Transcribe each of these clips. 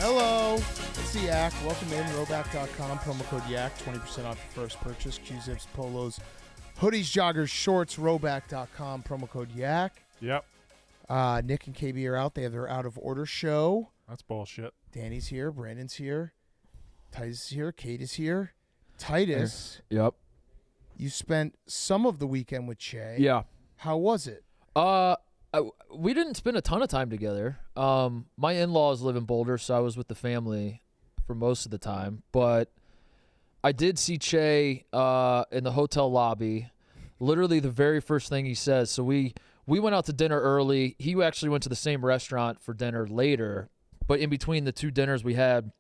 Hello, it's the Yak. Welcome in, Roback.com, promo code Yak, 20% off your first purchase. Q-Zips, polos, hoodies, joggers, shorts, Roback.com, promo code Yak. Yep. Nick and KB are out. They have their out of order show. That's bullshit. Danny's here. Brandon's here. Titus is here. Kate is here. Titus, Yep. you spent some of the weekend with Che. Yeah. How was it? We didn't spend a ton of time together. My in-laws live in Boulder, so I was with the family for most of the time. But I did see Che in the hotel lobby. Literally the very first thing he says. So we went out to dinner early. He actually went to the same restaurant for dinner later. But in between the two dinners we had,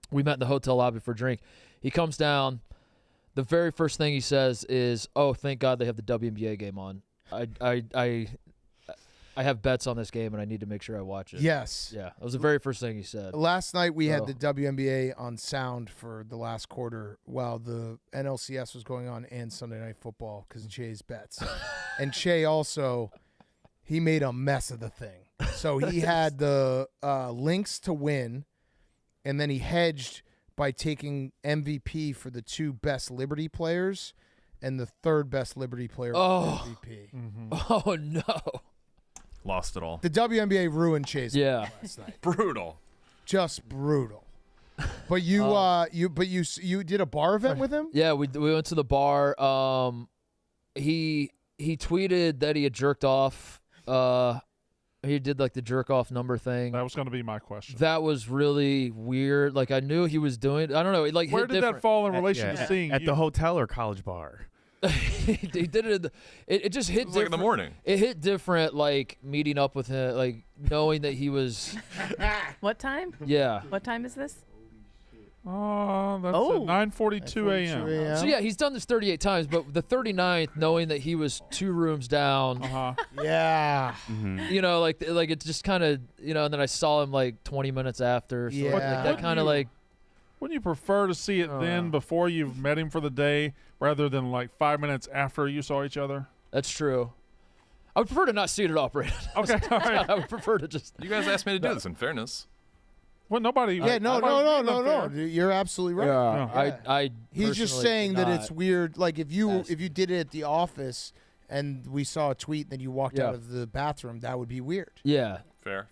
we met in the hotel lobby for a drink. He comes down. The very first thing he says is, "Oh, thank God they have the WNBA game on. I have bets on this game, and I need to make sure I watch it." Yes. Yeah, that was the very first thing he said. Last night we had the WNBA on sound for the last quarter while the NLCS was going on and Sunday Night Football because Che's bets. And Che also, he made a mess of the thing. So he had the Lynx to win, and then he hedged by taking MVP for the two best Liberty players and the third best Liberty player for MVP. Mm-hmm. Oh, no. Lost it all. The WNBA ruined Che's Yeah. last night. Brutal. Just brutal. But you did a bar event with him? Yeah, we went to the bar. He tweeted that he had jerked off. He did like the jerk off number thing. That was going to be my question. That was really weird. Like I knew he was doing. I don't know. Like Where did that fall in relation to seeing at you? the hotel or college bar? he did it. It just hit It was like in the morning. It hit different. Like meeting up with him, like knowing that he was. What time? Yeah. What time is this? Oh, that's Oh. at 9:42 a.m. So yeah, he's done this 38 times, but the 39th, knowing that he was 2 rooms down, Yeah. you know, like it's just kind of, you know, and then I saw him like 20 minutes after. So Yeah. like that kind of like. Wouldn't you prefer to see it then before you've met him for the day rather than like 5 minutes after you saw each other? That's true. I would prefer to not see it at all, Brandon. Okay, all right. I would prefer to just. You guys asked me to do this in fairness. Well, nobody. Yeah, no. You're absolutely right. Yeah, I He's just personally saying did that not. it's weird. Like if you Yes. did it at the office and we saw a tweet and then you walked Yeah. out of the bathroom, that would be weird. Yeah. Fair.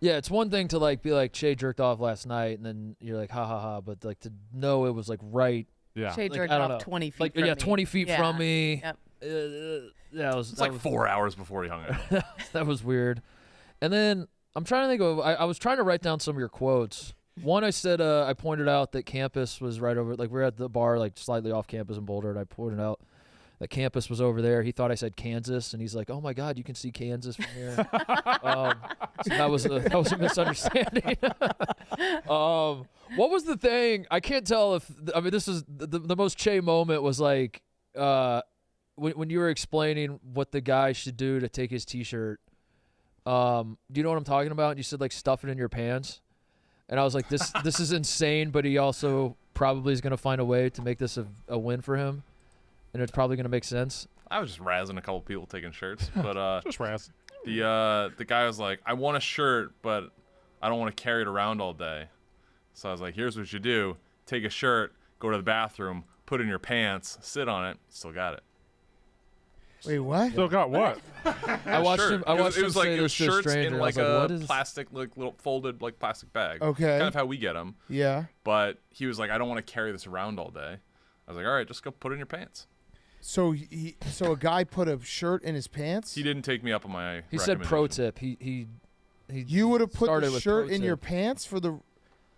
Yeah, it's one thing to like be like Che jerked off last night, and then you're like ha ha ha, but like to know it was like right. Yeah. Che Like, jerked I don't off know. 20 feet Like from me. 20 feet Yeah. from me. Yep. Yeah, it was It's like 4 hours before he hung out. that was weird. And then I'm trying to think of. I was trying to write down some of your quotes. One, I said I pointed out that campus was right over. Like we were at the bar, like slightly off campus in Boulder, and I pointed out that campus was over there. He thought I said Kansas, and he's like, "Oh my God, you can see Kansas from here." So that was a misunderstanding. What was the thing? I can't tell if this is the most Che moment was like when you were explaining what the guy should do to take his T-shirt. Do you know what I'm talking about? And you said like stuff it in your pants. And I was like, this is insane, but he also probably is going to find a way to make this a win for him. And it's probably going to make sense. I was just razzing a couple people taking shirts, but Just razz. the guy was like, "I want a shirt, but I don't want to carry it around all day." So I was like, "Here's what you do: take a shirt, go to the bathroom, put it in your pants, sit on it. Still got it." Wait, what? Still got what? I watched him. I watched it him was like say it was this to a shirts stranger. in I was like like, a what is? plastic, like little folded like plastic bag. Okay. Kind of how we get them. Yeah. But he was like, "I don't want to carry this around all day." I was like, "All right, just go put it in your pants." So so a guy put a shirt in his pants? He didn't take me up on my. He said pro recommendation. tip. He You would have put started the with shirt pro in tip. your pants for the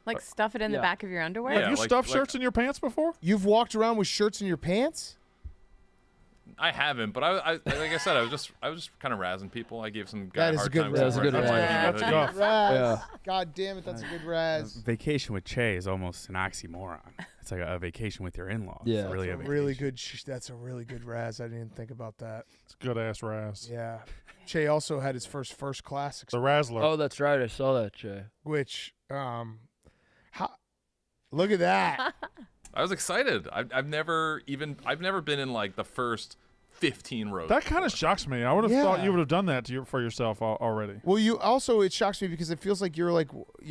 Like stuff it in the Yeah. back of your underwear? Yeah, Have you like- stuffed like- shirts in your pants before? You've walked around with shirts in your pants? I haven't, but I like I said, I was just kind of razzing people. I gave some guy That a is hard a good time. razz. That's a good wearing my razz. hoodie. That's Razz. Yeah. God damn it, that's a good razz. Vacation with Che is almost an oxymoron. It's like a vacation with your in-laws. Yeah. It's really a That's a vacation. really good. That's a really good razz. I didn't think about that. It's good ass razz. Yeah. Che also had his first class, The Razzler. Oh, that's right. I saw that, Che. which look at that. I was excited. I've never been in like the first 15 rows. That kind of shocks me. I would have Yeah. thought you would have done that for yourself already. Well, it shocks me because it feels like you're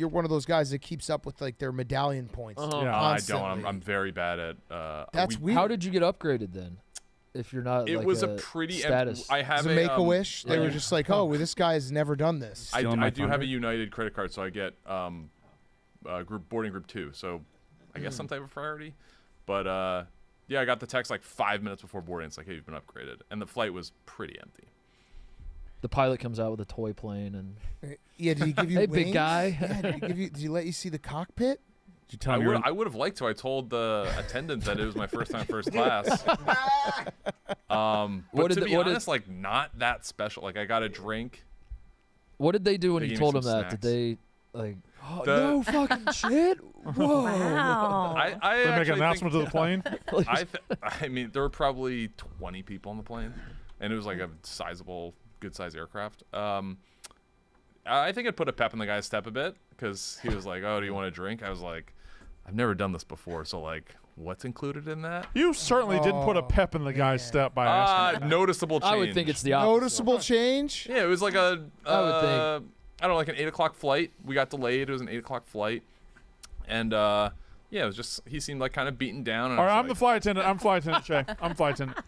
one of those guys that keeps up with like their medallion points. Uh-huh. Yeah. I constantly. don't. I'm very bad at. That's weird. How did you get upgraded then? If you're not, It like was a pretty. status. I have As a Make-A-Wish? They yeah. were just like, oh, well, this guy has never done this. I Stealing my do have thunder? a United credit card, so I get boarding group 2. So I guess some type of priority. But yeah, I got the text like 5 minutes before boarding. It's like, hey, you've been upgraded, and the flight was pretty empty. The pilot comes out with a toy plane and Yeah, did he give you Hey, wings? big guy. Yeah, did he let you see the cockpit? Did you tell him you were I would have liked to. I told the attendant that it was my first time first class. But What to did be the- what did- honest, like not that special. Like I got a drink. what did they do when They you gave me told them some that? Did snacks. they like? Oh, The- no fucking shit! Whoa! Wow. I They make actually an think- announcement to the plane. I mean, there were probably 20 people on the plane, and it was like a sizable, good-sized aircraft. I think it put a pep in the guy's step a bit because he was like, "Oh, do you want a drink?" I was like, "I've never done this before, so like, what's included in that?" You certainly did put a pep in the guy's step by asking. Noticeable change. I would think it's the opposite. Noticeable change? Yeah, it was like a. I would think. I don't know, like an 8:00 flight. We got delayed. It was an 8:00 flight, and yeah, it was just he seemed like kind of beaten down. And All I right, was I'm the like, flight attendant. I'm flight attendant, Shay. I'm flight attendant.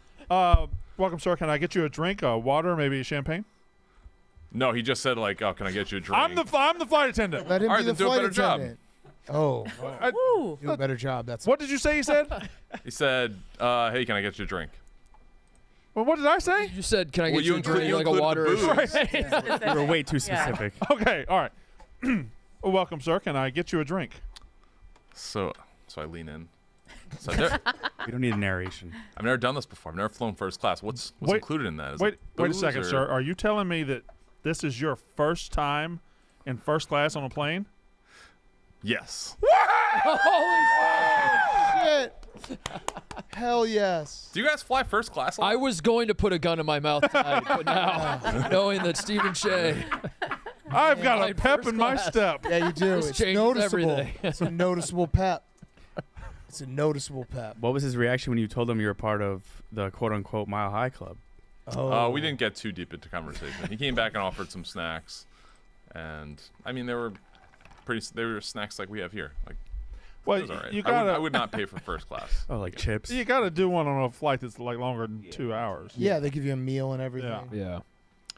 Welcome, sir. Can I get you a drink, water, maybe champagne? No, he just said like, "Oh, can I get you a drink?" I'm the flight attendant. Let him All be right, the then do a flight better job. attendant. Oh, Ooh. do a better job. That's What did you say? He said. He said, "Hey, can I get you a drink?" Well, what did I say? You said, "Can I Well, get you you a drink, include- like you a water?" Or included something? the booze. You were way too Yeah. specific. Okay. All right. Well, welcome, sir. Can I get you a drink? So I lean in. So I've We don't need a narration. never done this before. I've never flown first class. What's Wait- included in that? Is Wait it a booze second, or- sir. Are you telling me that this is your first time in first class on a plane? Yes. shit. Hell yes. Do you guys fly first class? a lot? I was going to put a gun in my mouth tonight, but now knowing that Stephen Shea, I've got a Flying pep first in my class. step. Yeah, you do. This It's changes noticeable. everything. It's a noticeable pep. It's a noticeable pep. What was his reaction when you told him you were part of the quote-unquote Mile High Club? Oh, We didn't get too deep into conversation. He came back and offered some snacks, and I mean they were snacks like we have here. Like Well, it was all right. you I gotta would not pay for first class. Oh, like chips? you gotta do one on a flight that's like longer than 2 hours. Yeah, they give you a meal and everything. Yeah. yeah,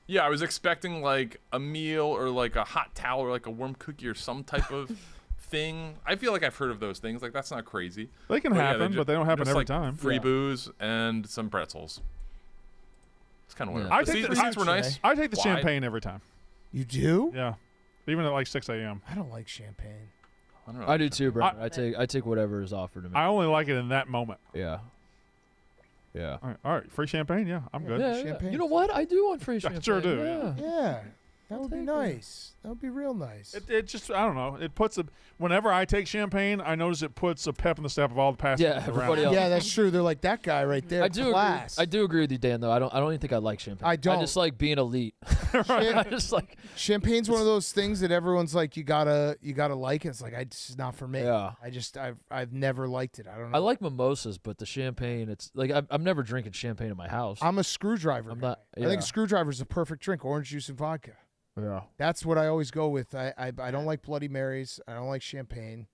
Yeah, I was expecting like a meal or like a hot towel or like a warm cookie or some type of thing. I feel like I've heard of those things. Like that's not crazy. They can But yeah, happen, but they don't happen just, every like, time. Free Yeah. booze and some pretzels. It's kind of weird. Yeah. I The take seats- the- the seats were I'd nice. say. I take the Why? champagne every time. You do? Yeah, even at like 6 a.m. I don't like champagne. I don't know. I do too, bro. I take whatever is offered to me. I only like it in that moment. Yeah, yeah. All right, free champagne. Yeah, I'm good. Yeah, yeah. Champagne. You know what? I do want free I champagne. sure do, Yeah. Yeah, that would be take nice. That would be real nice. It just I don't know. It puts a whenever I take champagne, I notice it puts a pep in the step of all the passengers. Yeah, around everybody me. else. Yeah, that's true. They're like that guy right there. I do class. agree. I do agree with you, Dan. Though I don't even think I like champagne. I don't. I just like being elite. I just like. Champagne's one of those things that everyone's like, you gotta like it. It's like it's not for me. Yeah. I've never liked it. I don't know. I like mimosas, but the champagne, it's like I'm never drinking champagne in my house. I'm a screwdriver. I'm guy. not- I think yeah. a screwdriver's a perfect drink. Orange juice and vodka. yeah. That's what I always go with. I don't like Bloody Marys. I don't like champagne.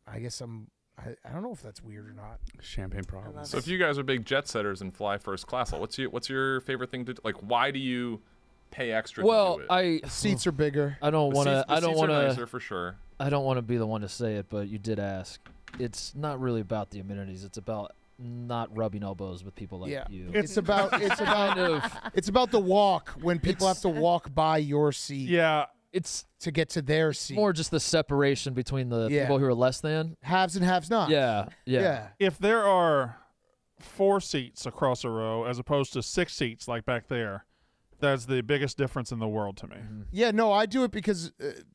I guess I don't know if that's weird or not. Champagne problems. So if you guys are big jet setters and fly first class, what's your favorite thing to do? Like? Why do you pay extra? Well, to do it? Seats are bigger. I don't The want to. seats- the I don't seats want are to. nicer for sure. I don't want to be the one to say it, but you did ask. It's not really about the amenities. It's about not rubbing elbows with people like Yeah. you. It's about kind of. it's about the walk when people have to walk by your seat Yeah, It's to get to their seat. more just the separation between the Yeah. people who are less than. Haves and haves not. Yeah. Yeah. if there are 4 seats across a row as opposed to 6 seats like back there, that's the biggest difference in the world to me. Yeah, no, I do it because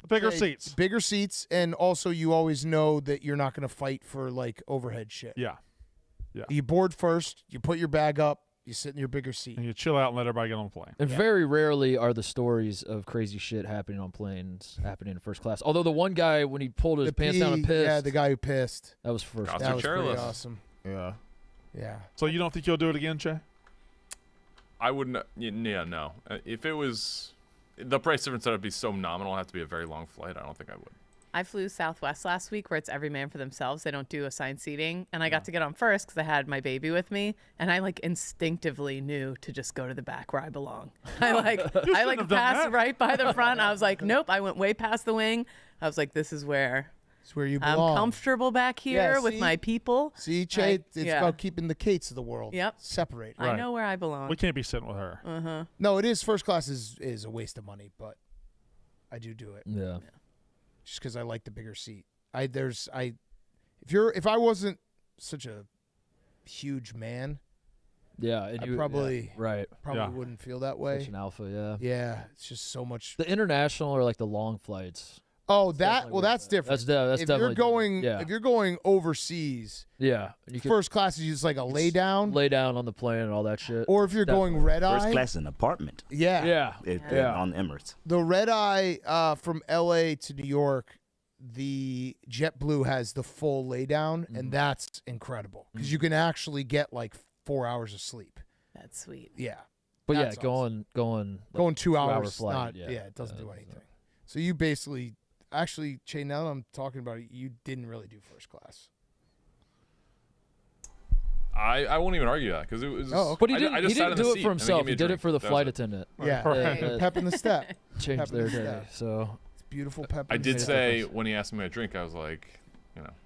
Bigger hey, seats. bigger seats, and also you always know that you're not going to fight for like overhead shit. Yeah, You board first, you put your bag up, you sit in your bigger seat. and you chill out and let everybody get on the plane. And very rarely are the stories of crazy shit happening on planes happening in first class. Although the one guy, when he pulled his pants down and pee, pissed, yeah, the guy who pissed. that was first. Cost That are was pretty chairless. awesome. Yeah. Yeah. So you don't think you'll do it again, Che? I wouldn't. Yeah, no. If it was, the price difference would be so nominal. It'd have to be a very long flight. I don't think I would. I flew Southwest last week where it's every man for themselves. They don't do assigned seating. And I got to get on first because I had my baby with me. And I like instinctively knew to just go to the back where I belong. I passed right by the front. I was like, nope. I went way past the wing. I was like, this is where It's where you I'm belong. comfortable back here with see? my people. See, Che, it's yeah. about keeping the Kates of the world Yep. separated. Right. I know where I belong. We can't be sitting with her. No, it is. First class is a waste of money, but I do it Yeah. just because I like the bigger seat. If I wasn't such a huge man, Yeah. And I you, probably right. probably wouldn't feel that way. Such an alpha, yeah. Yeah, it's just so much. The international or like the long flights. Oh, definitely that's different. That's if definitely you're going, different. Yeah. if you're going overseas, Yeah. You could first class is just like a lay down, lay down on the plane and all that shit. or if you're going red First eye, class in an apartment yeah. on Emirates. the red eye from L.A. to New York, the JetBlue has the full lay down, and that's incredible because you can actually get like 4 hours of sleep. That's sweet. Yeah, But that's yeah, awesome. going going 2 2-hour hours, flight, not yeah. it doesn't do anything. So you basically, actually, Che, now that I'm talking about it, you didn't really do first class. I won't even argue that because it was. Oh, okay. But he I didn't. just He sat didn't in the do it seat for and they himself. gave me He a did it drink. for the That was flight it. attendant. Yeah, Yeah. pep in the step. Changed Pep in their the day. step. So It's beautiful pep. I in the did step. say when he asked me a drink, I was like,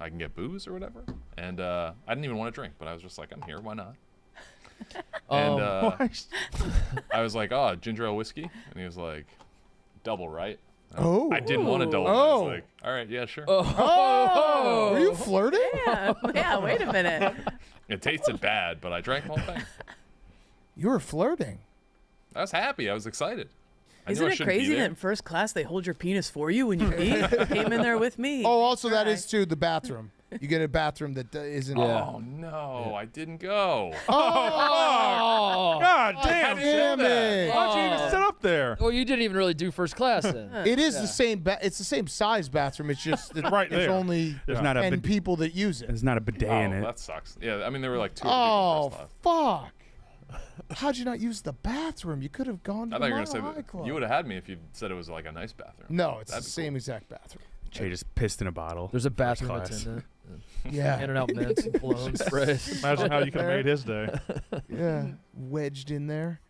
I can get booze or whatever, and I didn't even want to drink, but I was just like, I'm here, why not? And I was like, oh, ginger ale whiskey, and he was like, double, right? Oh, I didn't want a double. I Oh. was like, all right, yeah, sure. oh, were you flirting? Yeah, wait a minute. It tasted bad, but I drank the whole thing. You were flirting. I was happy. I was excited. I knew Isn't I it shouldn't be crazy there. that in first class they hold your penis for you when you eat? Came in there with me. Oh, also that Right. is too the bathroom. You get a bathroom that isn't. Yeah. Oh no, I didn't go. Oh, God damn, damn it! Why'd you even sit up there? well, you didn't even really do first class then. It is the same. It's the same size bathroom. It's just that Right there's there. only There's not a 10 bid- people that use it. there's not a bidet in Oh, it. that sucks. Yeah, I mean there were like two Oh, people first class. fuck! How'd you not use the bathroom? You could have gone to I the thought you were Mile gonna say High that Club. you would have had me if you said it was like a nice bathroom. No, it's That'd the be same exact bathroom. Che just pissed in a bottle. There's a bathroom class. attendant Yeah, handing out mints and cologne sprays. Imagine how you could have made his day. yeah, wedged in there.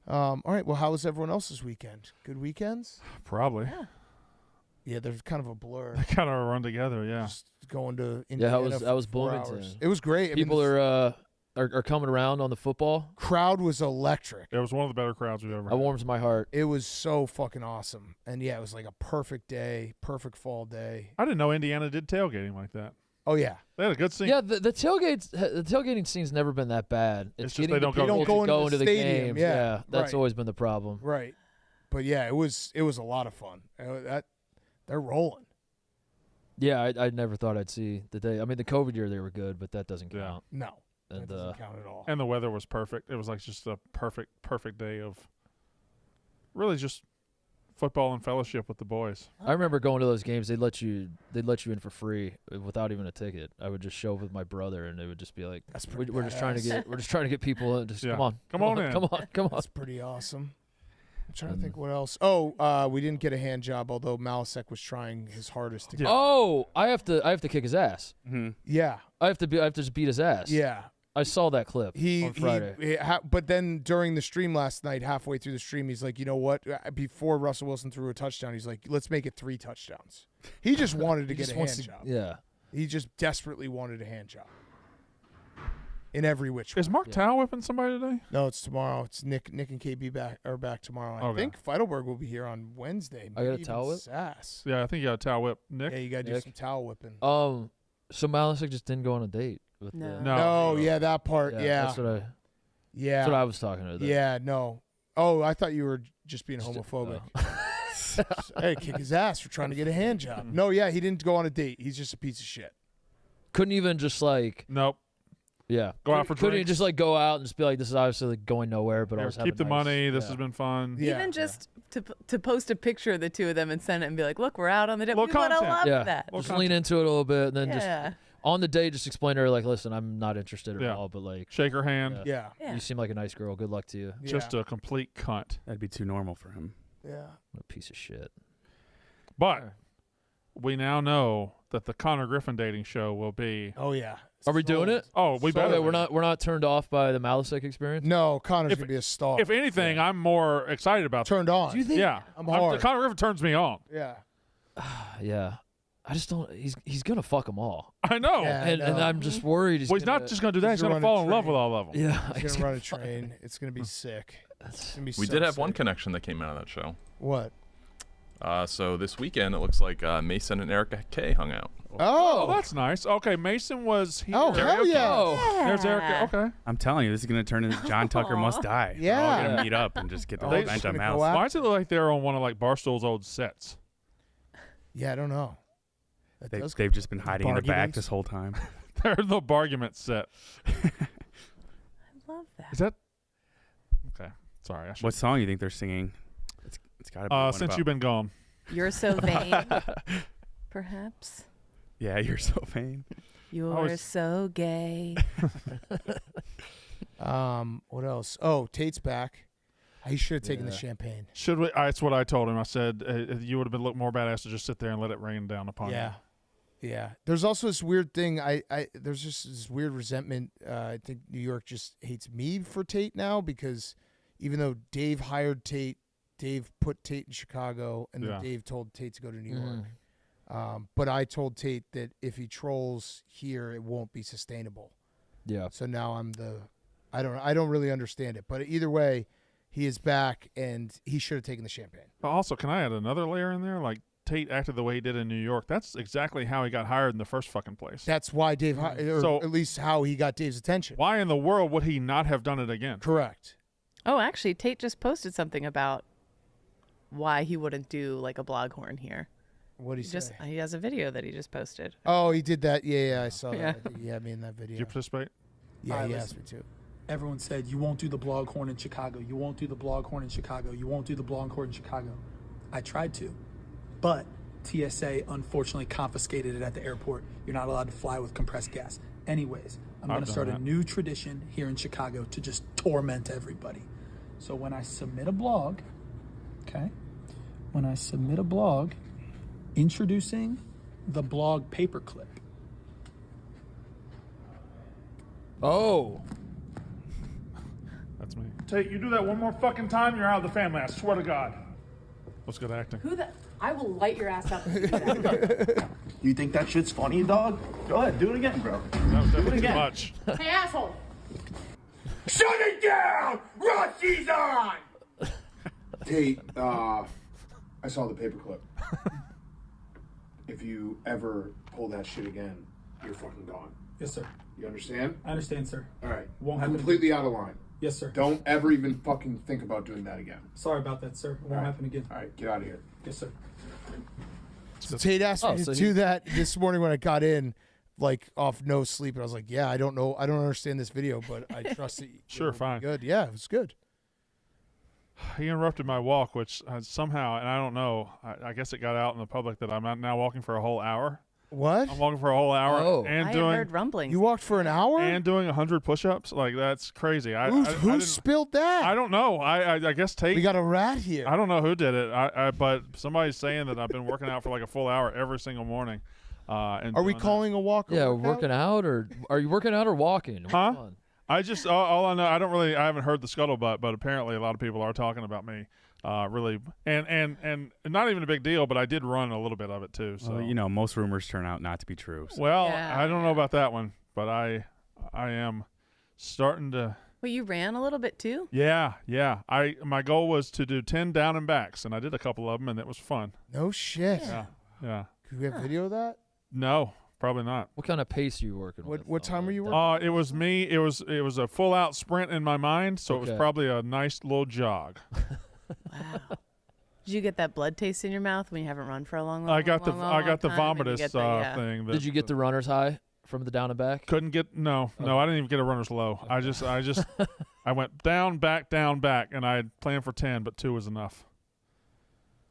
All right. Well, how was everyone else's weekend? Good weekends? Probably. Yeah, there's kind of a blur. They kind of run together, yeah. Just going to Yeah, Indiana that was for 4 Bloomington. hours. It was great. People the are coming around on the football. crowd was electric. It was one of the better crowds we've ever That had. warms my heart. It was so fucking awesome. And yeah, it was like a perfect day, perfect fall day. I didn't know Indiana did tailgating like that. Oh yeah. They had a good scene. Yeah, the tailgating scene's never been that bad. It's just getting they the don't go- people They don't to go go into into the the stadium, games. yeah, That's right. always been the problem. Right. But yeah, it was a lot of fun. They're rolling. Yeah, I never thought I'd see the day. I mean, the COVID year they were good, but that doesn't Yeah. count. No. That And doesn't count at all. And the weather was perfect. It was like just a perfect day of really just football and fellowship with the boys. I remember going to those games. They'd let you in for free without even a ticket. I would just show up with my brother, and they would just be like, That's pretty "We're just trying to badass. get people in. Just Yeah. come on, Come on in." come on." That's pretty awesome. I'm trying to think what else. Oh, we didn't get a hand job, although Malasek was trying his hardest to get. Yeah. Oh, I have to kick his ass. Mm-hmm. Yeah. I have to just beat his ass. Yeah. I saw that clip on Friday. But then during the stream last night, halfway through the stream, he's like, you know what? Before Russell Wilson threw a touchdown, he's like, let's make it 3 touchdowns. He just wanted to He get just a wants hand to- job. Yeah. He just desperately wanted a hand job. In every which way. Is Mark Tao whipping somebody today? No, it's tomorrow. It's Nick and KB back tomorrow. I Okay. think Feidelberg will be here on Wednesday. I got a maybe towel even whip? Sass. Yeah, I think you got a Tao whip. Nick? Yeah, you got to do Nick? some towel whipping. So Malasek just didn't go on a date with No. the. No. No, yeah, that part. Yeah. That's what I. Yeah. That's what I was talking about. Yeah, no. Oh, I thought you were just being Just- homophobic. oh. Hey, kick his ass for trying to get a hand job. No, yeah, he didn't go on a date. He's just a piece of shit. Couldn't even just like. Nope. Yeah. Go out for Couldn't drinks. just like go out and just be like, this is obviously like going nowhere, but Here, always have keep a the nice- money. This yeah. has been fun. Yeah. Even just to post a picture of the two of them and send it and be like, look, we're out on the date. Little We would have content. loved Yeah. that. Little Just lean into it a little bit, and then Yeah. On the day, just explain to her, like, listen, I'm not interested at Yeah. all, but, like, Shake her hand. Yeah. Yeah. you seem like a nice girl. Good luck to you. Just a complete cunt. That'd be too normal for him. Yeah. What a piece of shit. But we now know that the Connor Griffin dating show will be. Oh yeah. Are we doing it? Oh, we better. Okay, we're not turned off by the Malasek experience. No, Connor's If- gonna be a star. If anything, I'm more excited about. Turned on. Do you think? Yeah, I'm hard. Connor Griffin turns me on. Yeah. Yeah. I just don't. He's gonna fuck them all, I know. Yeah. and know. I'm just worried. Well, he's not just gonna do that. He's gonna gonna run a fall in love train. with all of them. Yeah. He's gonna run a train. It's gonna be sick. It's gonna be We so did have one sick. connection that came out of that show. What? So this weekend, it looks like Mason and Erica Kay hung out. Oh, Oh. that's nice. Okay, Mason was here. Oh, hell yeah. Oh. There's Erica. Okay. I'm telling you, this is gonna turn into John Tucker Must Die. We're all Yeah. gonna meet up and just get the Oh, whole it's bench gonna on go mouse. out. Why does it look like they're on one of like Barstool's old sets? Yeah, I don't know. That does They've just been hiding in the back Bargains. this whole time. They're the bargament set. I love that. Is that? Okay. Sorry. I should. What song you think they're singing? It's gotta be one Since about- you've been gone. You're so vain, perhaps. Yeah, you're so vain. You're was- so gay. What else? Oh, Tate's back. He should have taken the Yeah. champagne. Should we? That's what I told him. I said you would have been look more badass to just sit there and let it rain down upon Yeah. you. Yeah. There's also this weird thing. There's just this weird resentment. I think New York just hates me for Tate now because even though Dave hired Tate, Dave put Tate in Chicago, and then Yeah. Dave told Tate to go to New Mhm. York. But I told Tate that if he trolls here, it won't be sustainable. Yeah. So now I don't really understand it. But either way, he is back, and he should have taken the champagne. But also, can I add another layer in there? Like Tate acted the way he did in New York. That's exactly how he got hired in the first fucking place. That's why Dave, or So- at least how he got Dave's attention. Why in the world would he not have done it again? Correct. Oh, actually, Tate just posted something about why he wouldn't do like a bloghorn here. What did he say? He has a video that he just posted. Oh, he did that. Yeah, I saw Yeah. that. I think he had me in that video. Did you participate? Yeah, All right, he listen. asked me to. Everyone said, you won't do the blog horn in Chicago. You won't do the blog horn in Chicago. You won't do the blog horn in Chicago. I tried to, but TSA unfortunately confiscated it at the airport. You're not allowed to fly with compressed gas. Anyways, I'm going I've to done start a that. new tradition here in Chicago to just torment everybody. So when I submit a blog, okay, when I submit a blog introducing the blog paperclip, Oh. That's me. Tate, you do that one more fucking time, you're out of the family. I swear to God. What's good acting? Who the? I will light your ass up. If you do that. You think that shit's funny, dog? Go ahead, do it again, bro. That was definitely too again. much. Hey, asshole! Shut it down! Rusty's on! Tate, I saw the paperclip. If you ever pull that shit again, you're fucking gone. yes, sir. You understand? I understand, sir. All right. Won't happen Completely out of line. Yes, sir. Don't ever even fucking think about doing that again. Sorry about that, sir. It won't All right. happen again. All right, get out of here. Yes, sir. So Tate asked me so to he- do that this morning when I got in, like off no sleep, and I was like, "Yeah, I don't know, I don't understand this video, but I trust it." Sure, it'll be fine. Good, yeah, it was good. He interrupted my walk, which somehow, and I don't know, I guess it got out in the public that I'm now walking for a whole hour. What? I'm walking for a whole hour Oh. and I doing heard rumblings. You walked for an hour? and doing 100 push-ups. Like that's crazy. Who didn't- spilled that? I don't know. I guess Tate. We got a rat here. I don't know who did it. But somebody's saying that I've been working out for like a full hour every single morning. And Are we doing that. calling a walk? Yeah, workout? working out, or are you working out or walking? Which Huh? one? I just all I know. I don't really. I haven't heard the scuttlebutt, but apparently a lot of people are talking about me. Really, and not even a big deal. But I did run a little bit of it too. So Well, you know, most rumors turn out not to be true. So. Well, Yeah, I don't know about that one, but I am starting to. Well, you ran a little bit too. Yeah. My goal was to do 10 down and backs, and I did a couple of them, and it was fun. No shit. Yeah. Could we have video of that? No, probably not. What kind of pace are you working with? What time were you Like, working? It was me. It was a full out sprint in my mind, so it was Okay. probably a nice little jog. Wow. Did you get that blood taste in your mouth when you haven't run for a long, long, I got long, the long, I got long the time, and you vomitus get the, yeah. thing. Did you get the runner's high from the down and back? Couldn't get no. I didn't even get a runner's low. I just I went down, back, and I had planned for 10, but 2 was enough.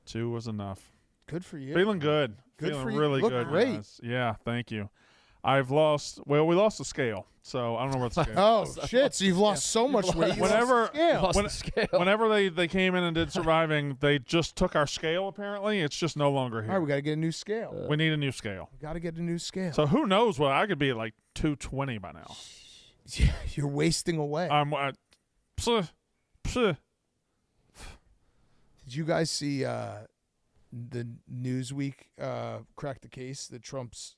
2 was enough. Good for you. Feeling good. Good Feeling for you. really Look good. great. guys. Yeah, thank you. I've lost. Well, we lost the scale, so I don't know where the scale. Oh shit! So you've lost so much weight. You Whenever, lost the scale. whenever they came in and did surviving, they just took our scale. Apparently, it's just no longer here. All right, we got to get a new scale. We need a new scale. We got to get a new scale. So who knows what I could be at, like 220 by now. You're wasting away. Psh. Did you guys see the Newsweek cracked the case that Trump's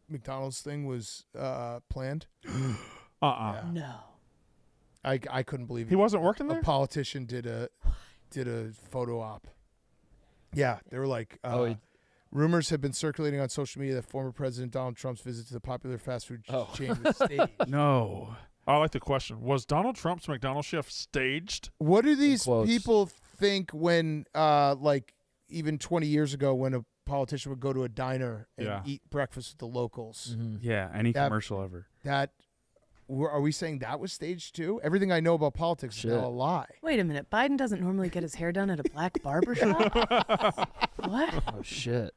McDonald's thing was planned? No. I couldn't believe it. He wasn't working there? A politician did a photo op. Yeah, they were like, rumors have been circulating on social media that former President Donald Trump's visit to the popular fast food chain was staged. No. I like the question. Was Donald Trump's McDonald's shift staged? What do these people think when, like, even 20 years ago when a politician would go to a diner and eat breakfast with the locals? Mm-hmm. Yeah, any commercial ever. Are we saying that was staged too? Everything I know about politics is now a lie. Wait a minute. Biden doesn't normally get his hair done at a black barber shop? What? Oh, shit.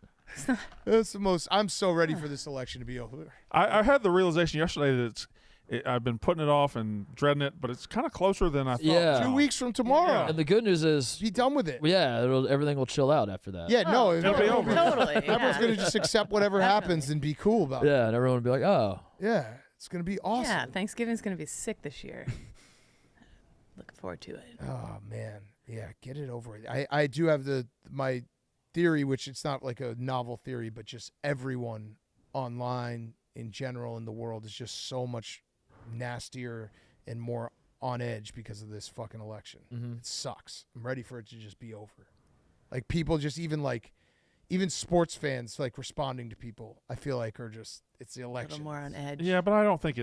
That's the most. I'm so ready for this election to be over. I had the realization yesterday that I've been putting it off and dreading it, but it's kind of closer than I thought. Yeah. 2 weeks from tomorrow. And the good news is, be done with it. Yeah, everything will chill out after that. Yeah, no, it'll be over. Totally. Everyone's going to just accept whatever happens and be cool about it. Yeah, and everyone will be like, oh. Yeah, it's going to be awesome. Yeah, Thanksgiving's going to be sick this year. Looking forward to it. Oh, man. Yeah, get it over it. I do have my theory, which it's not like a novel theory, but just everyone online in general in the world is just so much nastier and more on edge because of this fucking election. Mm-hmm. It sucks. I'm ready for it to just be over. Like people just even sports fans like responding to people, I feel like are just, it's the election. A little more on edge. Yeah, but I don't think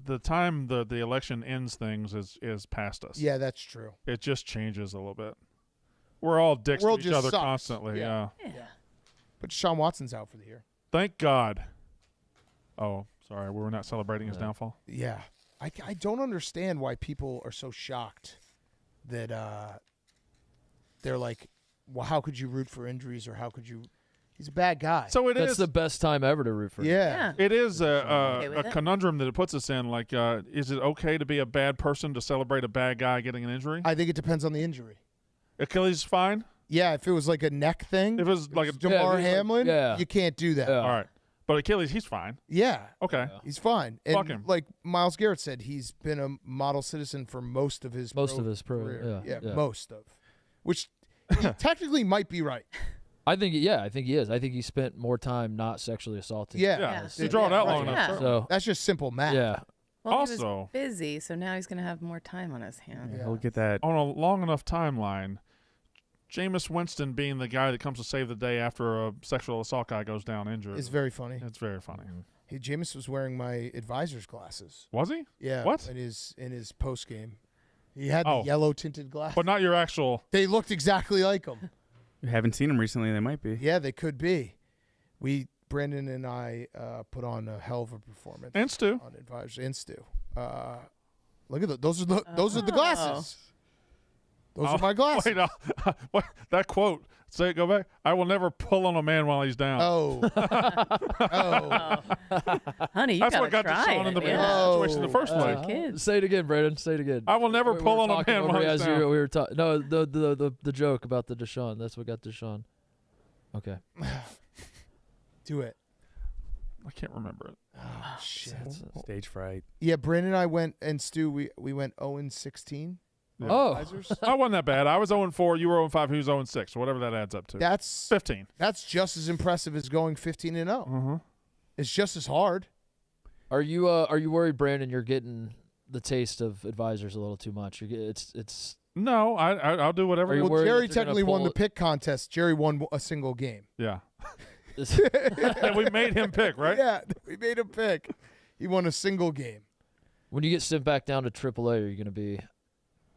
the time the election ends things is past us. Yeah, that's true. It just changes a little bit. We're all dicks to each other sucks. constantly. Yeah. But Deshaun Watson's out for the year. Thank God. Oh, sorry. We were not celebrating his downfall. Yeah. I don't understand why people are so shocked that they're like, well, how could you root for injuries or how could you? He's a bad guy. So That's the best time ever to root for him. Yeah. It is Okay with a it. conundrum that it puts us in. Like, is it okay to be a bad person to celebrate a bad guy getting an injury? I think it depends on the injury. Achilles is fine? Yeah, if it was like a neck thing. If it was like a DeMar Hamlin, you can't do that. All right. But Achilles, he's fine. Yeah. Okay. He's fine. And Fuck him. like Myles Garrett said, he's been a model citizen for most of his career. Yeah. Most of. Which he technically might be right. I think he is. I think he spent more time not sexually assaulted. Yeah. You draw it out long enough. Yeah. So that's just simple math. Yeah. Well, Also- he was busy, so now he's going to have more time on his hands. He'll get that. On a long enough timeline, Jameis Winston being the guy that comes to save the day after a sexual assault guy goes down injured. It's very funny. It's very funny. Hey, Jameis was wearing my advisor's glasses. Was he? Yeah. What? In his post game. He had the yellow tinted glasses. But not your actual. They looked exactly like him. You haven't seen him recently. They might be. Yeah, they could be. Brandon and I put on a hell of a performance. And Stu. On advisors and Stu. Look at those are the glasses. Those are my glasses. Wait, what? That quote. Say it. Go back. I will never pull on a man while he's down. Oh. Honey, you That's gotta what got try Deshaun in the it. situation in the first place. Kids. Say it again, Brandon. Say it again. I will never We pull were on a talking man over while as he's we down. were talking. No, the joke about the Deshaun. That's what got Deshaun. Okay. Do it. I can't remember it. Oh, shit. Stage fright. Yeah, Brandon and I went, and Stu, we went 0-16. Oh. Advisors. I wasn't that bad. I was 0-4. You were 0-5. He was 0-6. So whatever that adds up to. That's 15. That's just as impressive as going 15-0. Mm-hmm. It's just as hard. Are you worried, Brandon? You're getting the taste of advisors a little too much. It's. No, I'll do whatever. Are you Well, worried Jerry that they're gonna technically won pull the pick contest. Jerry won a single game. Yeah. And we made him pick, right? Yeah, we made him pick. He won a single game. When you get sent back down to AAA, are you going to be?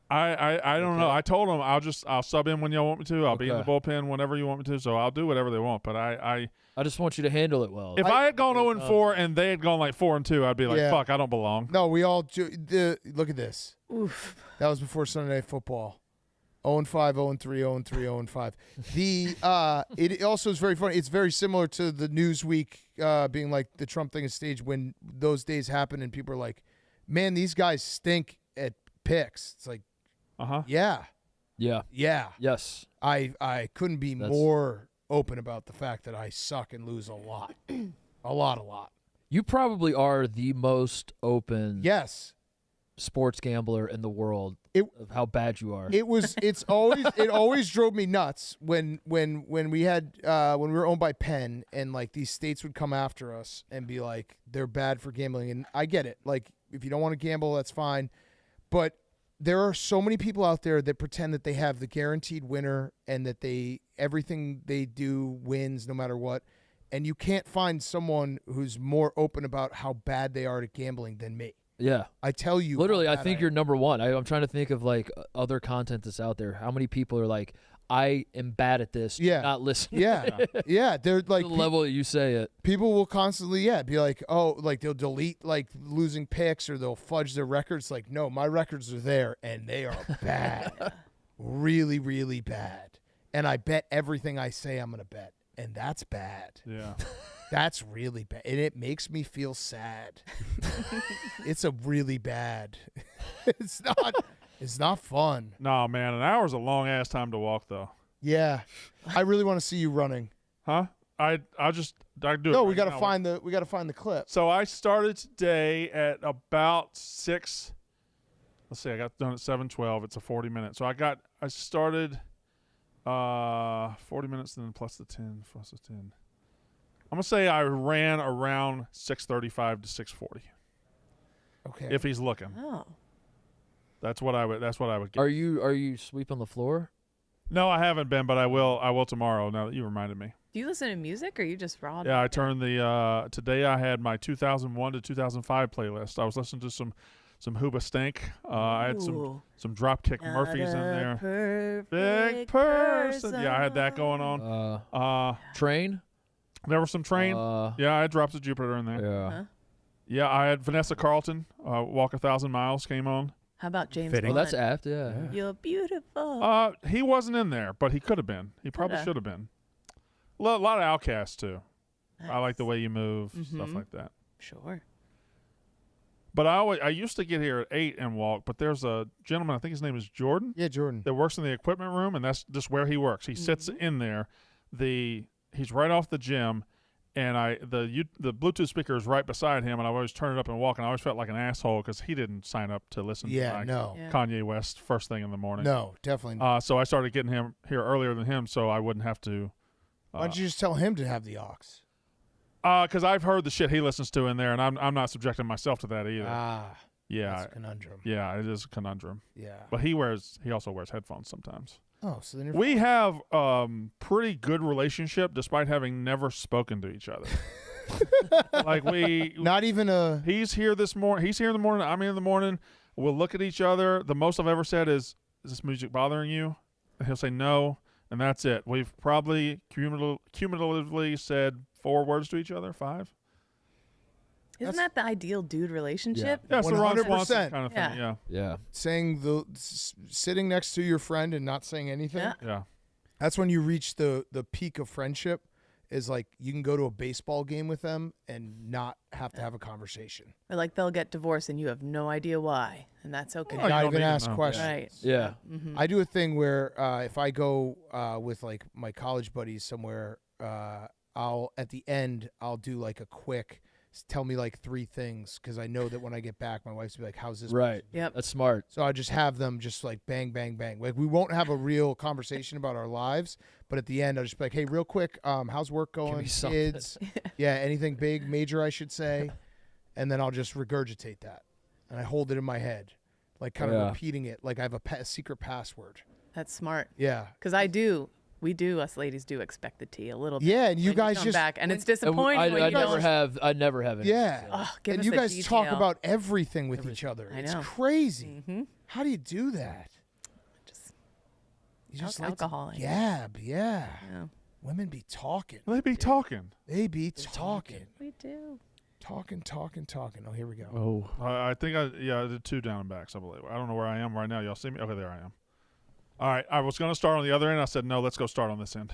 I don't know. I told him I'll sub in when y'all want me to. I'll be in the Okay. bullpen whenever you want me to. So I'll do whatever they want. But I just want you to handle it well. if I had gone 0-4 and they had gone like 4-2, I'd be like, Yeah. fuck, I don't belong. No, we all do. Look at this. Oof. That was before Sunday Night Football. 0-5, 0-3, 0-3, 0-5. It also is very funny. It's very similar to the Newsweek being like the Trump thing is staged when those days happen and people are like, man, these guys stink at picks. It's like, yeah. Yeah. Yeah. Yes. I couldn't be more open about the fact that I suck and lose a lot. A lot. You probably are the most open sports gambler in the world of how bad you are. It always drove me nuts when we had when we were owned by Penn and like these states would come after us and be like they're bad for gambling, and I get it. Like if you don't want to gamble, that's fine. But there are so many people out there that pretend that they have the guaranteed winner and that everything they do wins no matter what. And you can't find someone who's more open about how bad they are at gambling than me. Yeah. I tell you. Literally, I think you're number one. I'm trying to think of like other content that's out there. How many people are like, I am bad at this. Yeah. Not listening. Yeah. They're like the level that you say it. People will constantly, be like, oh, like they'll delete like losing picks or they'll fudge their records. Like, no, my records are there and they are bad. Really, really bad. And I bet everything I say I'm going to bet. And that's bad. Yeah. That's really bad. And it makes me feel sad. It's a really bad. It's not fun. No, man, an hour's a long ass time to walk though. Yeah. I really want to see you running. Huh? I do it. No, right we got to now. find the clip. So I started today at about 6. Let's see, I got done at 7:12. It's a 40-minute. So I started 40 minutes then plus the 10 plus the 10. I'm gonna say I ran around 6:35 to 6:40. Okay. If he's looking. Oh. That's what I would get. Are you sweeping the floor? No, I haven't been, but I will tomorrow. Now that you reminded me. Do you listen to music or you just raw? Yeah, I turned today I had my 2001 to 2005 playlist. I was listening to some Hooba Stank. I had some Dropkick Murphys in there. Big person. Yeah, I had that going on. Train. There was some Train. Yeah, I had Drops of Jupiter in there. Yeah. Huh? Yeah, I had Vanessa Carlton. Walk 1,000 Miles came on. How about James Well, Blunt? that's apt. Yeah. You're beautiful. He wasn't in there, but he could have been. He probably should have been. A lot of Outcasts too. Nice. I Like the Way You Move, stuff like that. Sure. But I used to get here at 8 and walk, but there's a gentleman, I think his name is Jordan. Yeah, Jordan. That works in the equipment room, and that's just where he works. He sits in there. He's right off the gym, and the Bluetooth speaker is right beside him, and I always turn it up and walk, and I always felt like an asshole because he didn't sign up to listen to Kanye West first thing in the morning. No, definitely not. So I started getting him here earlier than him so I wouldn't have to. Why don't you just tell him to have the aux? Because I've heard the shit he listens to in there, and I'm not subjecting myself to that either. Yeah, that's a conundrum. Yeah, it is a conundrum. Yeah, but he also wears headphones sometimes. Oh, so then we have pretty good relationship despite having never spoken to each other. Like not even a. He's here this morning. He's here in the morning. I'm here in the morning. We'll look at each other. The most I've ever said is this music bothering you? And he'll say no, and that's it. We've probably cumulatively said 4 words to each other, 5. Isn't that the ideal dude relationship? Yeah, it's the Ron 100%. Swanson kind of thing. Yeah. Saying sitting next to your friend and not saying anything. Yeah. That's when you reach the peak of friendship. Is like you can go to a baseball game with them and not have to have a conversation. Or like they'll get divorced and you have no idea why, and that's okay. Not even ask questions. Right. Yeah. Mm-hmm. I do a thing where if I go with like my college buddies somewhere, I'll at the end I'll do like a quick tell me like 3 things because I know that when I get back my wife's be like, how's this Right. person? Yep. That's smart. So I just have them just like bang bang bang, like we won't have a real conversation about our lives, but at the end I'll just be like, hey, real quick, how's work going, kids? Yeah, anything big major I should say? And then I'll just regurgitate that and I hold it in my head like kind of repeating it like I have a secret password. That's smart. Yeah, because us ladies do expect the tea a little bit. Yeah, and you when guys come just back, and it's disappointing. I when you never have. I never have any. Yeah, give and us you a guys talk detail. about everything with each other. I It's know. crazy. Mm-hmm. How do you do that? You just like alcohol. to gab. Yeah. Women be talking. They be talking. They be talking. We do. Talking. Oh, here we go. Oh. I think I did 2 down and backs, I believe. I don't know where I am right now. Y'all see me? Okay, there I am. All right, I was going to start on the other end. I said, no, let's go start on this end.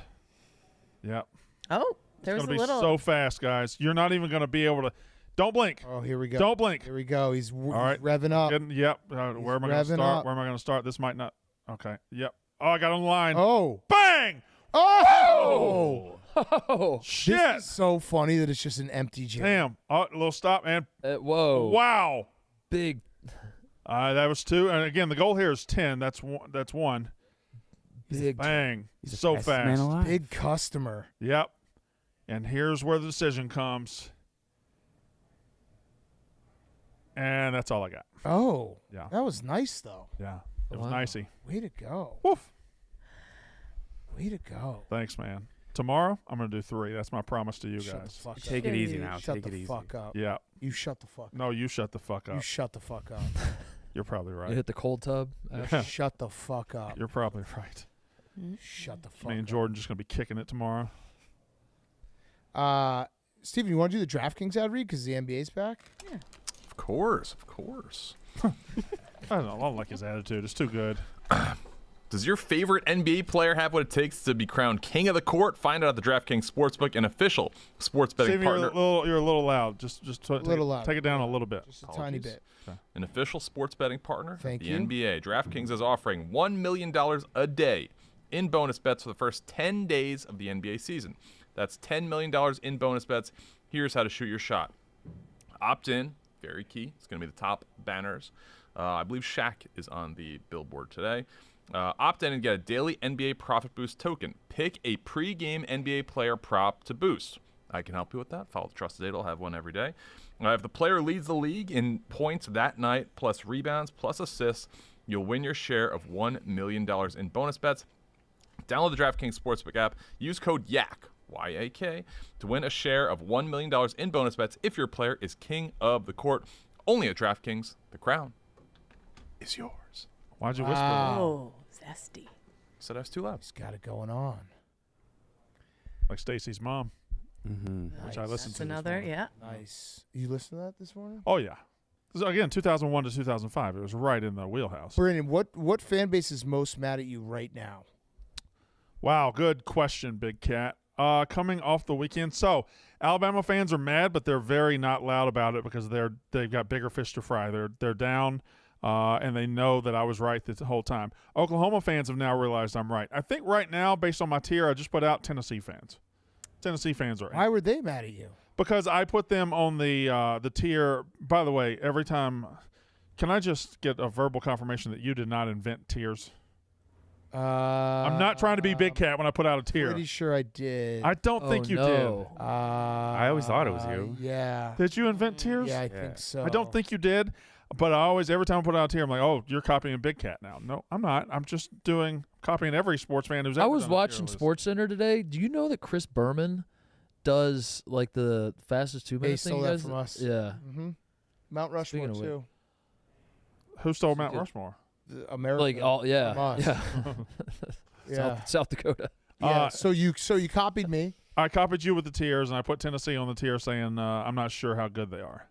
Yep. Oh, there was It's a going to be little. so fast, guys. You're not even going to be able to. Don't blink. Oh, here we go. Don't blink. Here we go. He's All right. revving up. Yep. Where am I going to revving start? up. Where am I going to start? This might not. Okay. Yep. Oh, I got on the line. Oh. Bang! Oh! Oh, Shit. This is so funny that it's just an empty gym. Damn. Oh, a little stop, man. whoa. Wow. Big. That was 2. And again, the goal here is 10. That's one. Big. Bang. He's the So fastest man fast. alive. Big customer. Yep. And here's where the decision comes. And that's all I got. Oh. Yeah. That was nice, though. Yeah. It was Wow. nicey. Way to go. Woof. Way to go. Thanks, man. Tomorrow, I'm going to do 3. That's my promise to you Shut the guys. fuck up. Take it easy now. Shut Take the it easy. fuck up. Yeah. You shut the fuck up. No, you shut the fuck You up. shut the fuck up. You're probably You right. hit the cold tub. Yeah. Shut the fuck up. You're probably right. Shut the fuck Me and up. Jordan just going to be kicking it tomorrow. Steven, you want to do the DraftKings ad read because the NBA's back? Of course, of course. I don't like his attitude. It's too good. Does your favorite NBA player have what it takes to be crowned king of the court? Find out at the DraftKings Sportsbook, an official sports betting Steve, partner. you're a little loud. Just little loud. Take it down a little bit. Just a tiny bit. An official sports betting partner of Thank the you. NBA. DraftKings is offering $1 million a day in bonus bets for the first 10 days of the NBA season. That's $10 million in bonus bets. Here's how to shoot your shot. Opt in, very key. It's going to be the top banners. I believe Shaq is on the billboard today. Opt in and get a daily NBA Profit Boost token. Pick a pre-game NBA player prop to boost. I can help you with that. Follow the Trusted Data. I'll have one every day. If the player leads the league in points that night, plus rebounds, plus assists, you'll win your share of $1 million in bonus bets. Download the DraftKings Sportsbook app. Use code YAK, Y-A-K, to win a share of $1 million in bonus bets if your player is king of the court. Only at DraftKings. The crown is yours. Why'd you whisper? Oh, zesty. Said I was too loud. He's got it going on. Like Stacy's mom, which I listened That's to. this another, morning. yeah. Nice. You listened to that this morning? Oh yeah. So again, 2001 to 2005. It was right in the wheelhouse. Brandon, what fan base is most mad at you right now? Wow, good question, Big Cat. Coming off the weekend, so Alabama fans are mad, but they're very not loud about it because they've got bigger fish to fry. They're down, and they know that I was right the whole time. Oklahoma fans have now realized I'm right. I think right now, based on my tier, I just put out Tennessee fans. Tennessee fans are Why were they mad at you? because I put them on the tier. By the way, every time, can I just get a verbal confirmation that you did not invent tiers? I'm not trying to be Big Cat when I put out a tier. Pretty sure I did. I don't think you no. did. I always thought it was you. Yeah. Did you invent tiers? Yeah, I think so. I don't think you did, but I always, every time I put out a tier, I'm like, oh, you're copying Big Cat now. No, I'm not. I'm just copying every sports fan who's ever I was done a tier watching list. SportsCenter today. Do you know that Chris Berman does like the fastest 2 They minutes thing? stole you that guys? from us. Yeah. Mm-hmm. Mount Rushmore, Speaking of too. Who stole Mount Rushmore? America. Like all, yeah, from us. yeah. Yeah. South Dakota. Yeah. So you copied me. I copied you with the tiers, and I put Tennessee on the tier saying I'm not sure how good they are,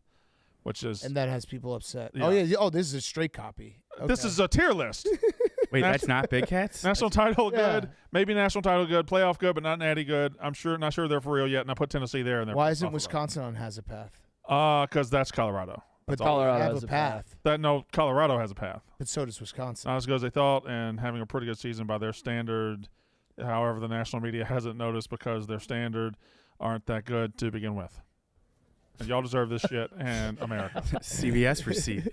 which is And that has people upset. Yeah. Oh, yeah. Oh, this is a straight copy. this Okay. is a tier list. Wait, that's not Big Cats? National title Yeah. good, maybe national title good, playoff good, but not natty good. I'm not sure they're for real yet, and I put Tennessee there. And they're Why isn't off of it. Wisconsin on Has a Path? Because that's Colorado. But That's all. Colorado they have has a a path. Colorado has a path. But so does Wisconsin. Not as good as they thought, and having a pretty good season by their standard. However, the national media hasn't noticed because their standard aren't that good to begin with. And y'all deserve this shit, and America. CBS receipt.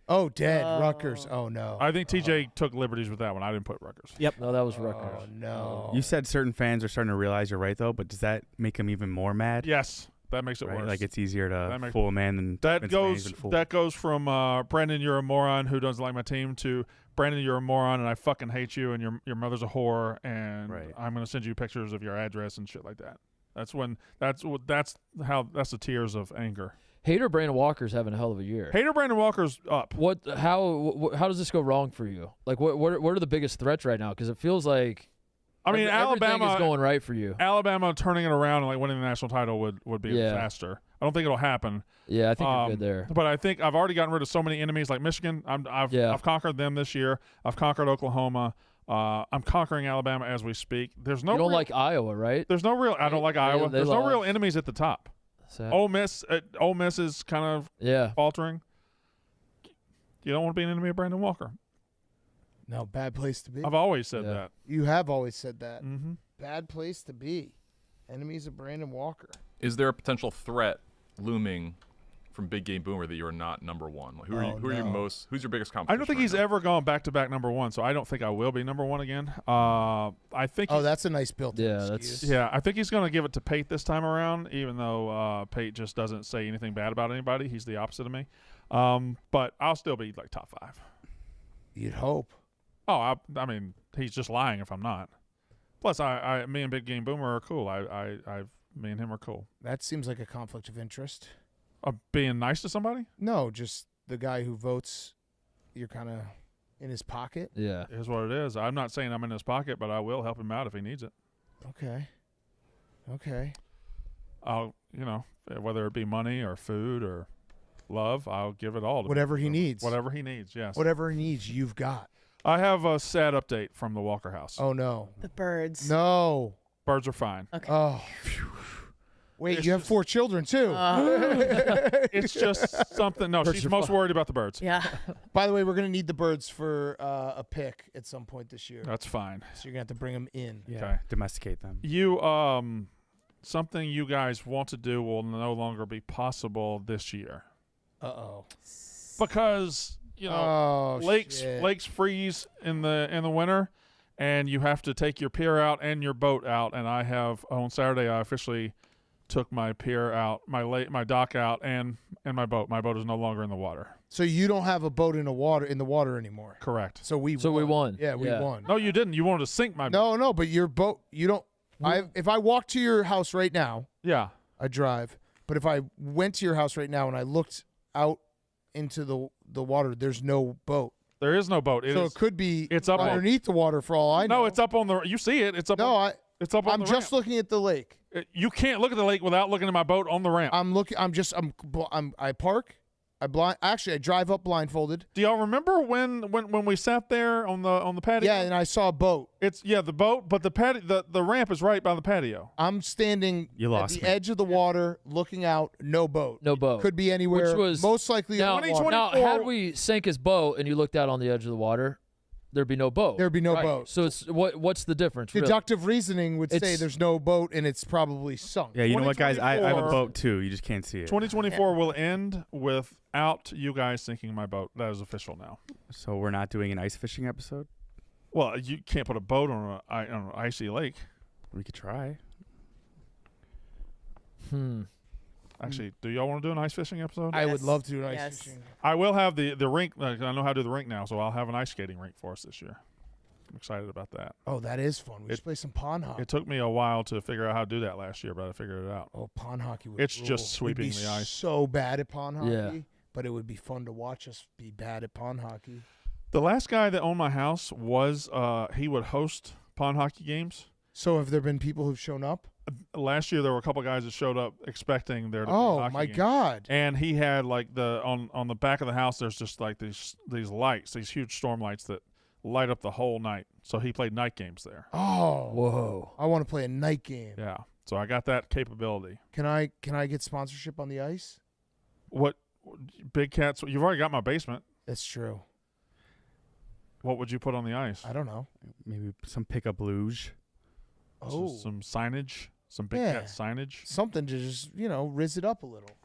Oh, dead. Rutgers. Oh, no. I think TJ took liberties with that one. I didn't put Rutgers. Yep. No, that was Rutgers. Oh, no. You said certain fans are starting to realize you're right, though, but does that make them even more mad? Yes, that makes it Right? worse. Like it's easier That to makes- fool a man than That Vince goes McMahon's been fooled. that goes from Brandon, you're a moron who doesn't like my team, to Brandon, you're a moron and I fucking hate you and your mother's a whore and Right. I'm gonna send you pictures of your address and shit like that. That's the tiers of anger. Hater Brandon Walker's having a hell of a year. Hater Brandon Walker's up. How does this go wrong for you? Like what are the biggest threats right now? Because it feels like everything Alabama is going right for you. Alabama turning it around and like winning the national title would be a disaster. I don't think it'll happen. Yeah, I think you're good there. But I think I've already gotten rid of so many enemies like Michigan. I've conquered them this year. I've conquered Oklahoma. I'm conquering Alabama as we speak. There's no. You don't real, like Iowa, right? There's no real. I don't like Iowa. they There's no real lost. enemies at the top. Sad. Ole Miss is kind of faltering. You don't want to be an enemy of Brandon Walker. No, bad place to be. I've always said that. You have always said that. Mm-hmm. Bad place to be. Enemies of Brandon Walker. Is there a potential threat looming from Big Game Boomer that you are not number one? Like, who are you most? Who's your biggest competition? I don't think he's ever gone back-to-back number one, so I don't think I will be number one again. I think. Oh, that's a nice built-in excuse. I think he's going to give it to Pate this time around, even though Pate just doesn't say anything bad about anybody. He's the opposite of me. But I'll still be like top 5. You'd hope. Oh, I mean, he's just lying if I'm not. Plus, me and Big Game Boomer are cool. Me and him are cool. That seems like a conflict of interest. Being nice to somebody? No, just the guy who votes. You're kind of in his pocket. Yeah, here's what it is. I'm not saying I'm in his pocket, but I will help him out if he needs it. Okay. I'll, whether it be money or food or love, I'll give it all to whatever he needs. Whatever he needs, yes. Whatever he needs, you've got. I have a sad update from the Walker house. Oh, no. The birds. No. Birds are fine. Okay. Oh. Wait, you have 4 children, too. It's just something. No, she's most worried about the birds. Yeah. By the way, we're going to need the birds for a pick at some point this year. That's fine. So you're going to have to bring them in. Yeah, okay. Domesticate them. You, something you guys want to do will no longer be possible this year. Uh-oh. Because, lakes freeze in the winter, and you have to take your pier out and your boat out. And on Saturday I officially took my pier out, my dock out, and my boat. My boat is no longer in the water. So you don't have a boat in the water anymore. Correct. So we won. Yeah, we won. No, you didn't. You wanted to sink my boat. No, but your boat, you don't. If I walk to your house right now, I drive. But if I went to your house right now and I looked out into the water, there's no boat. There is no boat. It could be. It's up underneath the water for all I know. No, it's up on the. You see it? It's up. No, it's up on the ramp. I'm just looking at the lake. You can't look at the lake without looking at my boat on the ramp. I park. I drive up blindfolded. Do y'all remember when we sat there on the patio? Yeah, and I saw a boat. The boat, but the ramp is right by the patio. I'm standing at the edge of the water, looking out. No boat. No boat. Could be anywhere. Which was most likely. Now, had we sank his boat and you looked out on the edge of the water, there'd be no boat. There'd be no boat. So it's what's the difference? Deductive reasoning would say there's no boat and it's probably sunk. Yeah, you know what, guys? I have a boat too. You just can't see it. 2024 will end without you guys sinking my boat. That is official now. So we're not doing an ice fishing episode? Well, you can't put a boat on an icy lake. We could try. Actually, do y'all want to do an ice fishing episode? I would love to do an ice fishing. I will have the rink. I know how to do the rink now, so I'll have an ice skating rink for us this year. I'm excited about that. Oh, that is fun. We should play some pond hockey. It took me a while to figure out how to do that last year, but I figured it out. Oh, pond hockey would It's just sweeping the ice. So bad at pond hockey, but it would be fun to watch us be bad at pond hockey. The last guy that owned my house was he would host pond hockey games. So have there been people who've shown up? Last year there were a couple guys that showed up expecting there to be a Oh hockey my game. God! And he had like on the back of the house. There's just like these lights, these huge storm lights that light up the whole night. So he played night games there. Oh, whoa! I want to play a night game. Yeah. So I got that capability. Can I get sponsorship on the ice? What Big Cats? You've already got my basement. That's true. What would you put on the ice? I don't know. Maybe some pickup luge. Oh, some signage, some Big Cat signage. Something to just rizz it up a little.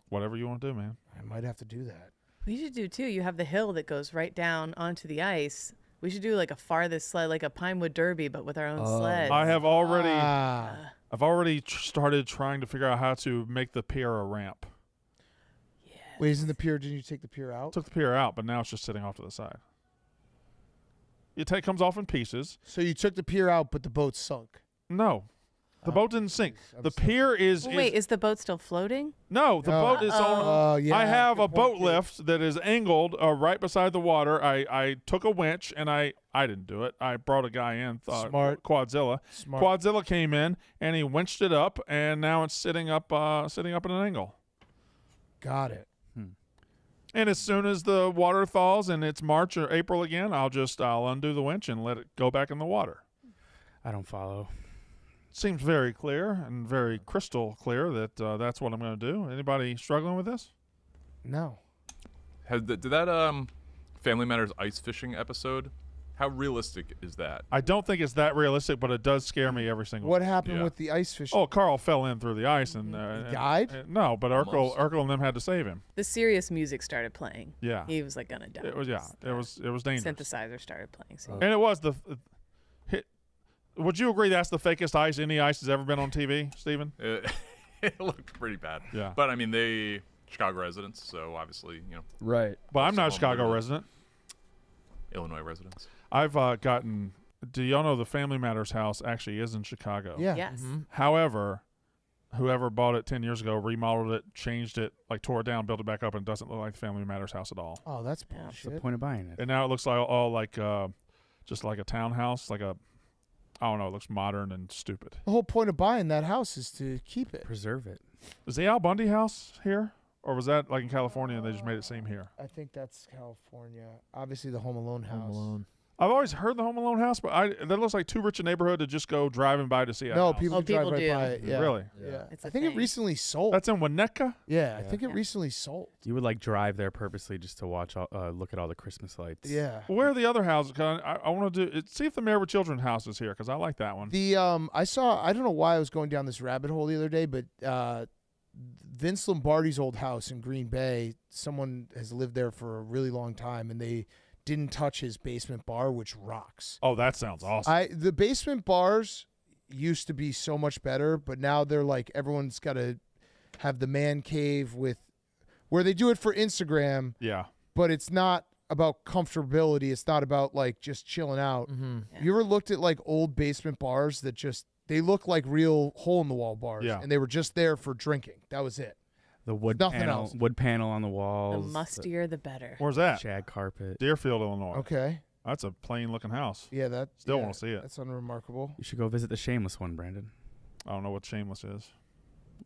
Whatever you want to do, man. I might have to do that. We should do too. You have the hill that goes right down onto the ice. We should do like a farthest sled, like a Pinewood Derby, but with our own sleds. I have already. I've already started trying to figure out how to make the pier a ramp. Yes. Wait, isn't the pier? Didn't you take the pier out? Took the pier out, but now it's just sitting off to the side. It comes off in pieces. So you took the pier out, but the boat sunk. No, the boat didn't sink. The pier is. Well, wait, is the boat still floating? No, the boat is on. I have a boat lift that is angled right beside the water. I took a winch and I didn't do it. I brought a guy in. Smart. Quadzilla. Smart. Quadzilla came in and he winched it up, and now it's sitting up at an angle. Got it. And as soon as the water thaws and it's March or April again, I'll undo the winch and let it go back in the water. I don't follow. Seems very clear and very crystal clear that that's what I'm going to do. Anybody struggling with this? No. Did that Family Matters ice fishing episode? How realistic is that? I don't think it's that realistic, but it does scare me every single What time. happened with the ice fish? Oh, Carl fell in through the ice and died? No, but Urkel and them had to save him. The serious music started playing. Yeah. He was like gonna die. It was it was dangerous. Synthesizer started playing. So. And it was would you agree that's the fakest ice any ice has ever been on TV, Steven? It looked pretty bad. Yeah. But I mean, they Chicago residents, so obviously, Right. But I'm not a Chicago resident. Illinois residents. I've gotten. Do y'all know the Family Matters house actually is in Chicago? Yeah. Yes. Mm-hmm. However, whoever bought it 10 years ago remodeled it, changed it, like tore it down, built it back up, and it doesn't look like the Family Matters house at all. Oh, that's What's bullshit. the point of buying it? And now it looks like all like just like a townhouse, like a I don't know. It looks modern and stupid. The whole point of buying that house is to keep it. Preserve it. Is the Al Bundy house here, or was that like in California and they just made it seem here? I think that's California. Obviously, the Home Alone house. Home Alone. I've always heard the Home Alone house, but that looks like too rich a neighborhood to just go driving by to see it. No, house. people drive people right do. by it. Yeah. Really? Yeah. It's I a think it thing. recently sold. That's in Winnetka? Yeah, I think it recently sold. You would like drive there purposely just to watch, look at all the Christmas lights. Yeah. Where are the other houses? 'Cause I want to see if the Married with Children house is here because I like that one. The I don't know why I was going down this rabbit hole the other day, but Vince Lombardi's old house in Green Bay, someone has lived there for a really long time, and they didn't touch his basement bar, which rocks. Oh, that sounds awesome. The basement bars used to be so much better, but now they're like everyone's got to have the man cave where they do it for Instagram. Yeah. But it's not about comfortability. It's not about like just chilling out. Mm-hmm. You ever looked at like old basement bars that they look like real hole in the wall bars, Yeah. and they were just there for drinking. That was it. The wood Nothing panel, else. wood panel on the The walls. mustier, the better. Where's that? Shag carpet. Deerfield, Illinois. Okay. That's a plain looking house. Yeah, that Still want to see it. That's unremarkable. You should go visit the Shameless one, Brandon. I don't know what Shameless is.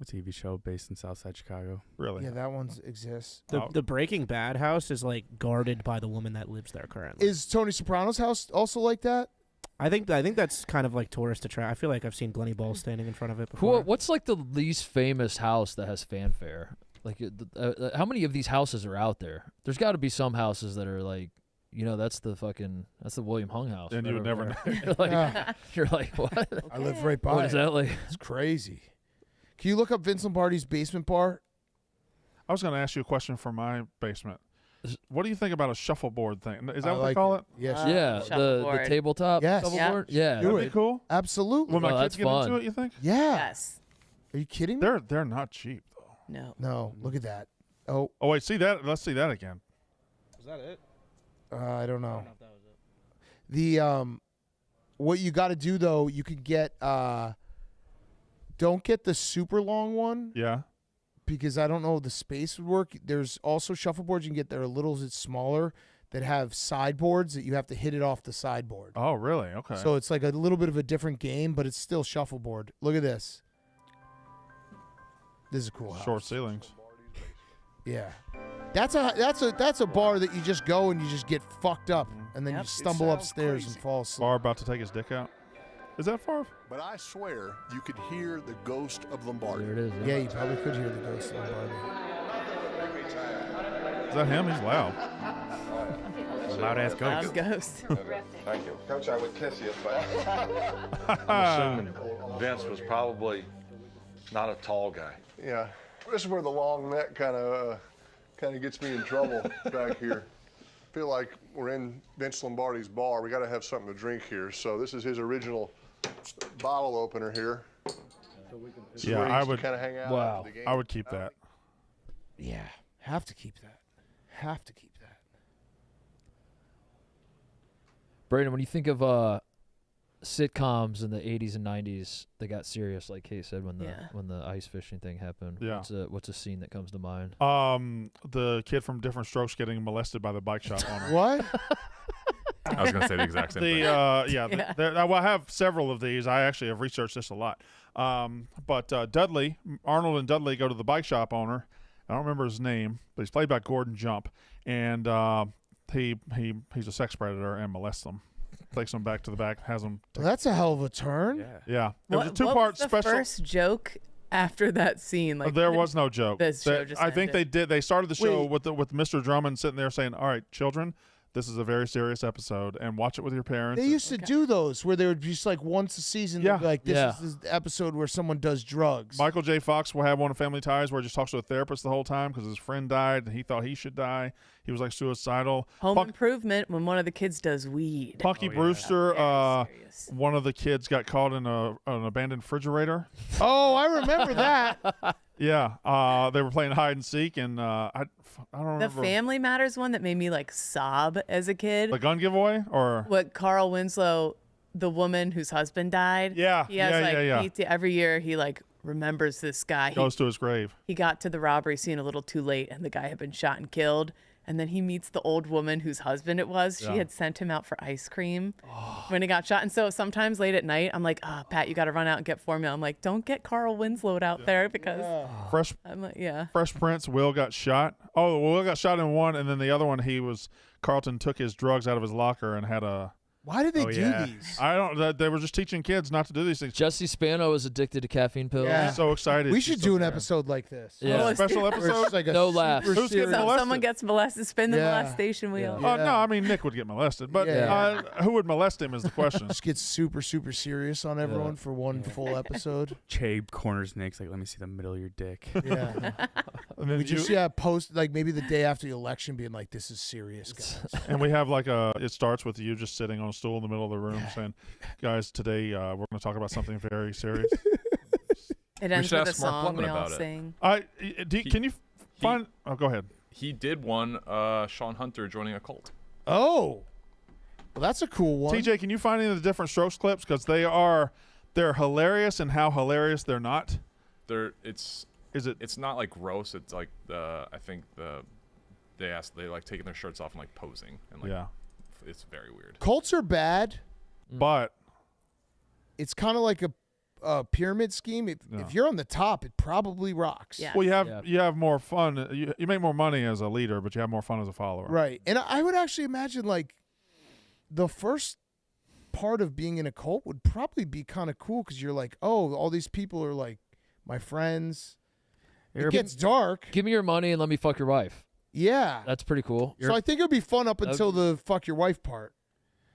A TV show based in Southside Chicago. Really? Yeah, that one exists. The Breaking Bad house is like guarded by the woman that lives there currently. Is Tony Soprano's house also like that? I think that's kind of like tourist attract. I feel like I've seen Glenny Ball standing in front of it before. What's like the least famous house that has fanfare? Like, how many of these houses are out there? There's got to be some houses that are like, that's the William Hung house. And you would never know. You're like, what? I live right by What is that like? It's crazy. Can you look up Vince Lombardi's basement bar? I was going to ask you a question from my basement. What do you think about a shuffleboard thing? Is that I what like they call it. it? Yes. Yeah, the Shuffleboard. tabletop Yes. shuffleboard. Yeah. That'd be cool. Absolutely. Will my Oh, kids that's get fun. into it, you think? Yeah. Yes. Are you kidding me? They're not cheap, though. No. No, look at that. Oh, wait, see that? Let's see that again. Was that it? I don't know. I don't know if that was it. The what you got to do though, you could get don't get the super long one Yeah. because I don't know if the space would work. There's also shuffleboards you can get that are a little bit smaller that have sideboards that you have to hit it off the sideboard. Oh, really? Okay. So it's like a little bit of a different game, but it's still shuffleboard. Look at this. This is a cool house. Short ceilings. Yeah. That's a bar that you just go and you just get fucked up and then Yep. you stumble upstairs and fall asleep. Far about to take his dick out. Is that far? But I swear you could hear the ghost of Lombardi. There it is. Yeah, you probably could hear the ghost of Lombardi. Is that him? He's loud. Loud ass Loud ghost. ghost. Thank you. Coach, I would kiss you, but I'm assuming Vince was probably not a tall guy. yeah, this is where the long neck kind of gets me in trouble back here. Feel like we're in Vince Lombardi's bar. We got to have something to drink here. So this is his original bottle opener here. This is Yeah, where he I used to would. kind of hang out. Wow. after the game. I would keep that. Yeah, have to keep that. Have to keep that. Brandon, when you think of sitcoms in the 80s and 90s that got serious, like Kate said, when the ice fishing thing happened, Yeah. what's a scene that comes to mind? The kid from Different Strokes getting molested by the bike shop owner. What? I was going to say the exact same thing. Well, I have several of these. I actually have researched this a lot. But Arnold and Dudley go to the bike shop owner, I don't remember his name, but he's played by Gordon Jump, and he's a sex predator and molests them. Takes them back to the back, has them. Well, that's a hell of a turn. Yeah. It was a two-part what was the special. first joke after that scene? Like There was no joke. This show just I think ended. they started the show with Mr. Drummond sitting there saying, "All right, children, this is a very serious episode, and watch it with your parents." They used to do those where they would just like once a season. Yeah. They'd be like, this is the episode where someone does drugs. Michael J. Fox will have one of Family Ties where he just talks to a therapist the whole time because his friend died and he thought he should die. He was like suicidal. Home Improvement when one of the kids does weed. Punky Brewster, one of the kids got caught in an abandoned refrigerator. Oh, I remember that. Yeah, they were playing hide and seek, and I don't remember. The Family Matters one that made me like sob as a kid. The gun giveaway, or what Carl Winslow, the woman whose husband died. Yeah, he has yeah. every year he like remembers this guy. Goes to his grave. He got to the robbery scene a little too late, and the guy had been shot and killed. And then he meets the old woman whose husband it was. Yeah. She had sent him out for ice cream when he got shot. And so sometimes late at night, I'm like, Pat, you got to run out and get formula. I'm like, don't get Carl Winslow out there because I'm like, Fresh Prince, Will got shot. Oh, Will got shot in one, and then the other one, Carlton took his drugs out of his locker and had a. Why did they do these? I don't. They were just teaching kids not to do these things. Jesse Spano is addicted to caffeine pills. Yeah. So excited. We should do an episode like this. Yeah. Special Where it's episode. just like a No laughs. super Who's getting serious- molested? someone gets molested, spin the Yeah. molestation wheel. Oh no, I mean Nick would get molested, but Yeah. who would molest him is the question. Just get super, super serious on everyone for one full episode. Che corners Nick's like, let me see the middle of your dick. Yeah. And then We just post like maybe the day after the election being like, this is serious, guys. and we have like it starts with you just sitting on a stool in the middle of the room saying, guys, today we're going to talk about something very serious. It ends should with a ask Mark song we Blutmman all about it. sing. Can you find? Oh, go ahead. He did one. Sean Hunter joining a cult. Oh, well, that's a cool one. TJ, can you find any of the different Strokes clips because they're hilarious and how hilarious they're not? It's not like gross. It's like they like taking their shirts off and like posing and like it's very weird. Cults are bad, but it's kind of like a pyramid scheme. If you're on the top, it probably rocks. Yeah. Well, you have more fun. You make more money as a leader, but you have more fun as a follower. Right. And I would actually imagine like the first part of being in a cult would probably be kind of cool because you're like, oh, all these people are like my friends. It gets dark. Give me your money and let me fuck your wife. Yeah. That's pretty cool. So I think it would be fun up until the fuck your wife part.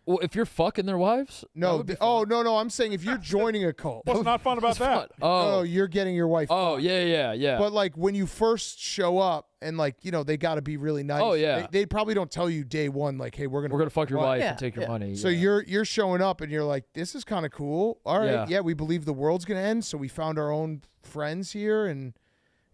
Well, if you're fucking their wives? No. No. I'm saying if you're joining a cult. What's not fun about that? Oh, you're getting your wife. Oh, fucked. yeah. But like when you first show up and like, they got to be really nice. Oh, yeah. They probably don't tell you day one, like, hey, we're gonna fuck your wife and take your money. So you're showing up and you're like, this is kind of cool. All right, yeah, we believe the world's gonna end, so we found our own friends here and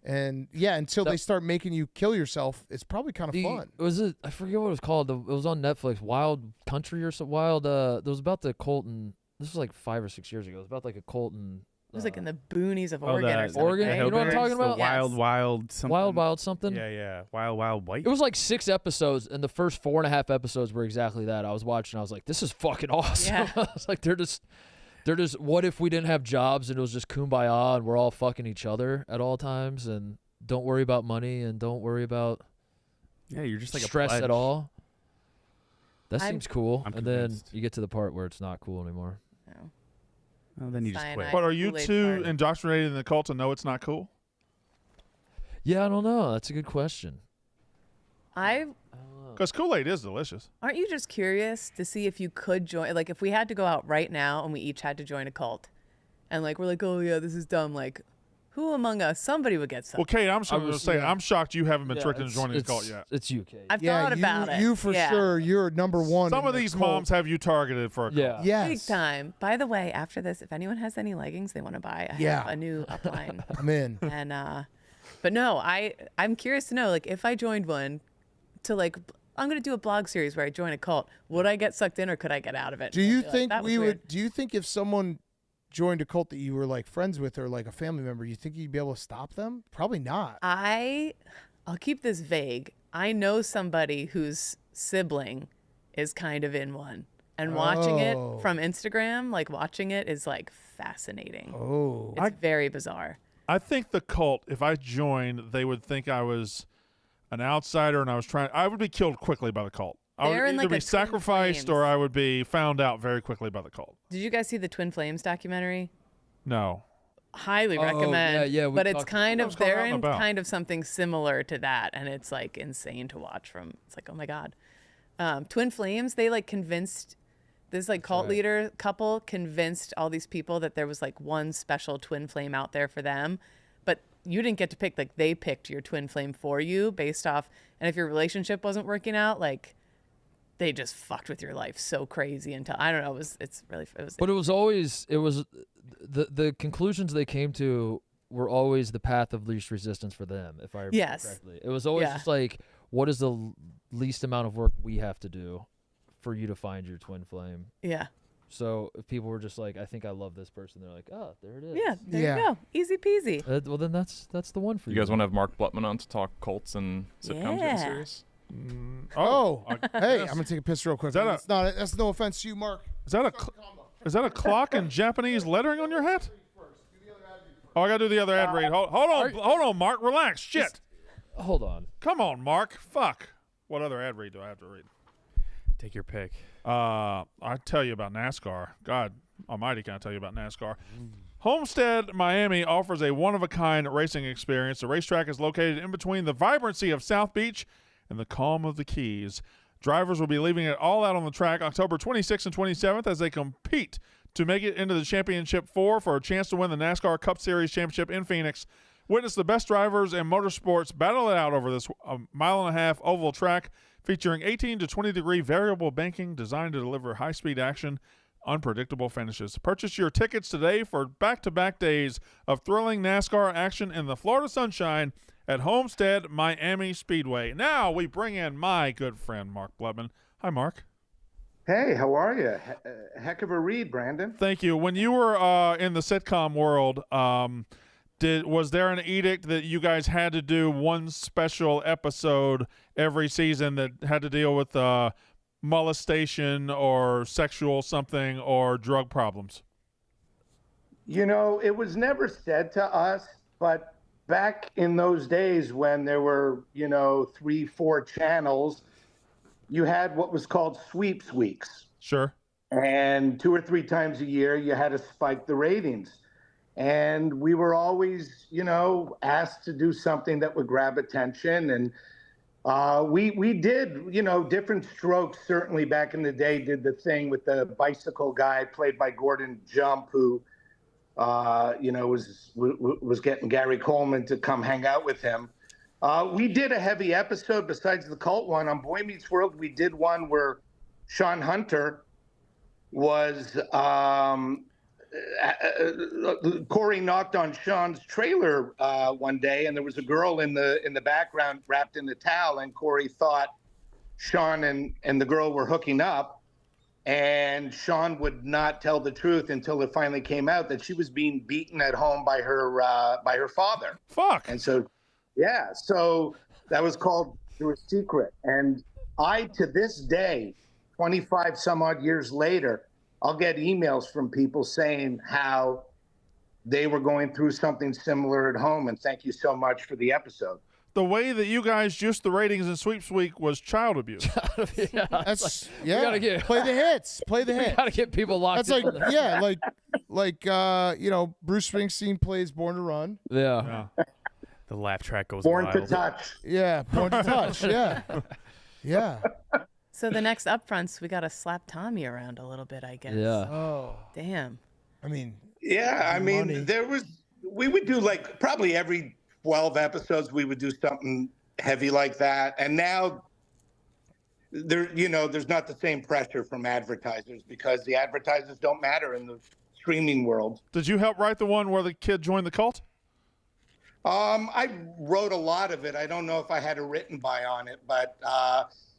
until they start making you kill yourself, it's probably kind of fun. Was it? I forget what it was called. It was on Netflix. Wild Country or something. It was about the Colton. This was like 5 or 6 years ago. It was about like a Colton. It was like in the boonies of Oregon or something. Oregon, right? you know what I'm talking about? Wild something. Wild something. Yeah. Wild White. It was like 6 episodes, and the first 4.5 episodes were exactly that. I was watching. I was like, this is fucking awesome. Yeah. I was like, they're just. What if we didn't have jobs and it was just kumbaya and we're all fucking each other at all times and don't worry about money and don't worry about you're just like stress a pledge. at all. That seems cool. I'm and then convinced. you get to the part where it's not cool anymore. No. Well, then you just quit. But are you Kool-Aid too party. indoctrinated in the cult to know it's not cool? Yeah, I don't know. That's a good question. Because Kool-Aid is delicious. Aren't you just curious to see if you could join? Like, if we had to go out right now and we each had to join a cult, and like we're like, oh yeah, this is dumb. Like, who among us? Somebody would get something. Well, Kate, I'm shocked you haven't been tricked into joining the it's cult yet. It's you, Kate. I've thought about it. You for sure. You're number one. Some in of the these cult. moms have you targeted for a cult. Yes. Big time. By the way, after this, if anyone has any leggings they want to buy, I have a new upline. I'm in. And but no, I'm curious to know, like, if I joined one, to like, I'm gonna do a blog series where I join a cult. Would I get sucked in or could I get out of it? Do you I'd be like, think that was we weird. would? Do you think if someone joined a cult that you were like friends with or like a family member, you think you'd be able to stop them? Probably not. I'll keep this vague. I know somebody whose sibling is kind of in one. And watching it from Instagram, like watching it is like fascinating. Oh. It's very bizarre. I think the cult, if I joined, they would think I was an outsider and I would be killed quickly by the cult. I They're would in, either like, be a Twin sacrificed Flames. or I would be found out very quickly by the cult. Did you guys see the Twin Flames documentary? No. Highly Oh, recommend. yeah, we but it's talked- kind What's of going they're on in about? kind of something similar to that, and it's like insane to watch. It's like, oh my god, Twin Flames. They like convinced this like cult leader couple convinced all these people that there was like one special twin flame out there for them, but you didn't get to pick. Like they picked your twin flame for you based off, and if your relationship wasn't working out, like they just fucked with your life so crazy until I don't know. But it was always the conclusions they came to were always the path of least resistance for them. If I remember correctly, it was always just like, what is the least amount of work we have to do for you to find your twin flame? Yeah. So if people were just like, I think I love this person, they're like, oh, there it is. Yeah, there you go. Easy peasy. Well, then that's the one for you. You guys want to have Mark Blutmman on to talk cults and sitcoms getting serious? Hey, I'm gonna take a piss real quick. That's no offense to you, Mark. Is that a clock in Japanese lettering on your hat? Oh, I gotta do the other ad read. Hold on, Mark. Relax. Shit. Hold on. Come on, Mark. Fuck. What other ad read do I have to read? Take your pick. I tell you about NASCAR. God Almighty, can I tell you about NASCAR? Homestead, Miami offers a one-of-a-kind racing experience. The racetrack is located in between the vibrancy of South Beach and the calm of the Keys. Drivers will be leaving it all out on the track October 26th and 27th as they compete to make it into the Championship 4 for a chance to win the NASCAR Cup Series Championship in Phoenix. Witness the best drivers in motorsports battle it out over this mile-and-a-half oval track featuring 18 to 20-degree variable banking designed to deliver high-speed action, unpredictable finishes. Purchase your tickets today for back-to-back days of thrilling NASCAR action in the Florida sunshine at Homestead Miami Speedway. Now we bring in my good friend, Mark Blutmman. Hi, Mark. Hey, how are you? Heck of a read, Brandon. Thank you. When you were in the sitcom world, was there an edict that you guys had to do one special episode every season that had to deal with molestation or sexual something or drug problems? You know, it was never said to us, but back in those days when there were, 3-4 channels, you had what was called sweeps weeks. Sure. And 2 or 3 times a year, you had to spike the ratings. And we were always, asked to do something that would grab attention. And we did, different strokes certainly back in the day did the thing with the bicycle guy played by Gordon Jump, who, was getting Gary Coleman to come hang out with him. We did a heavy episode besides the cult one. On Boy Meets World, we did one where Sean Hunter was Corey knocked on Sean's trailer one day, and there was a girl in the background wrapped in a towel, and Corey thought Sean and the girl were hooking up, and Sean would not tell the truth until it finally came out that she was being beaten at home by her father. Fuck. And so, yeah, so that was called Through a Secret. And I, to this day, 25 some odd years later, I'll get emails from people saying how they were going through something similar at home, and thank you so much for the episode. The way that you guys juiced the ratings in Sweeps Week was child abuse. That's we gotta get- play the hits. Play the hits. Gotta get people locked That's in. like Bruce Springsteen plays Born to Run. Yeah. The laugh track goes Born wild. to Touch. Yeah, Born to Touch. Yeah, yeah. So the next upfronts, we got to slap Tommy around a little bit, I guess. Yeah. Oh, damn. I mean, yeah. I mean, money. we would do like probably every 12 episodes we would do something heavy like that, and now there's not the same pressure from advertisers because the advertisers don't matter in the streaming world. Did you help write the one where the kid joined the cult? I wrote a lot of it. I don't know if I had a written by on it, but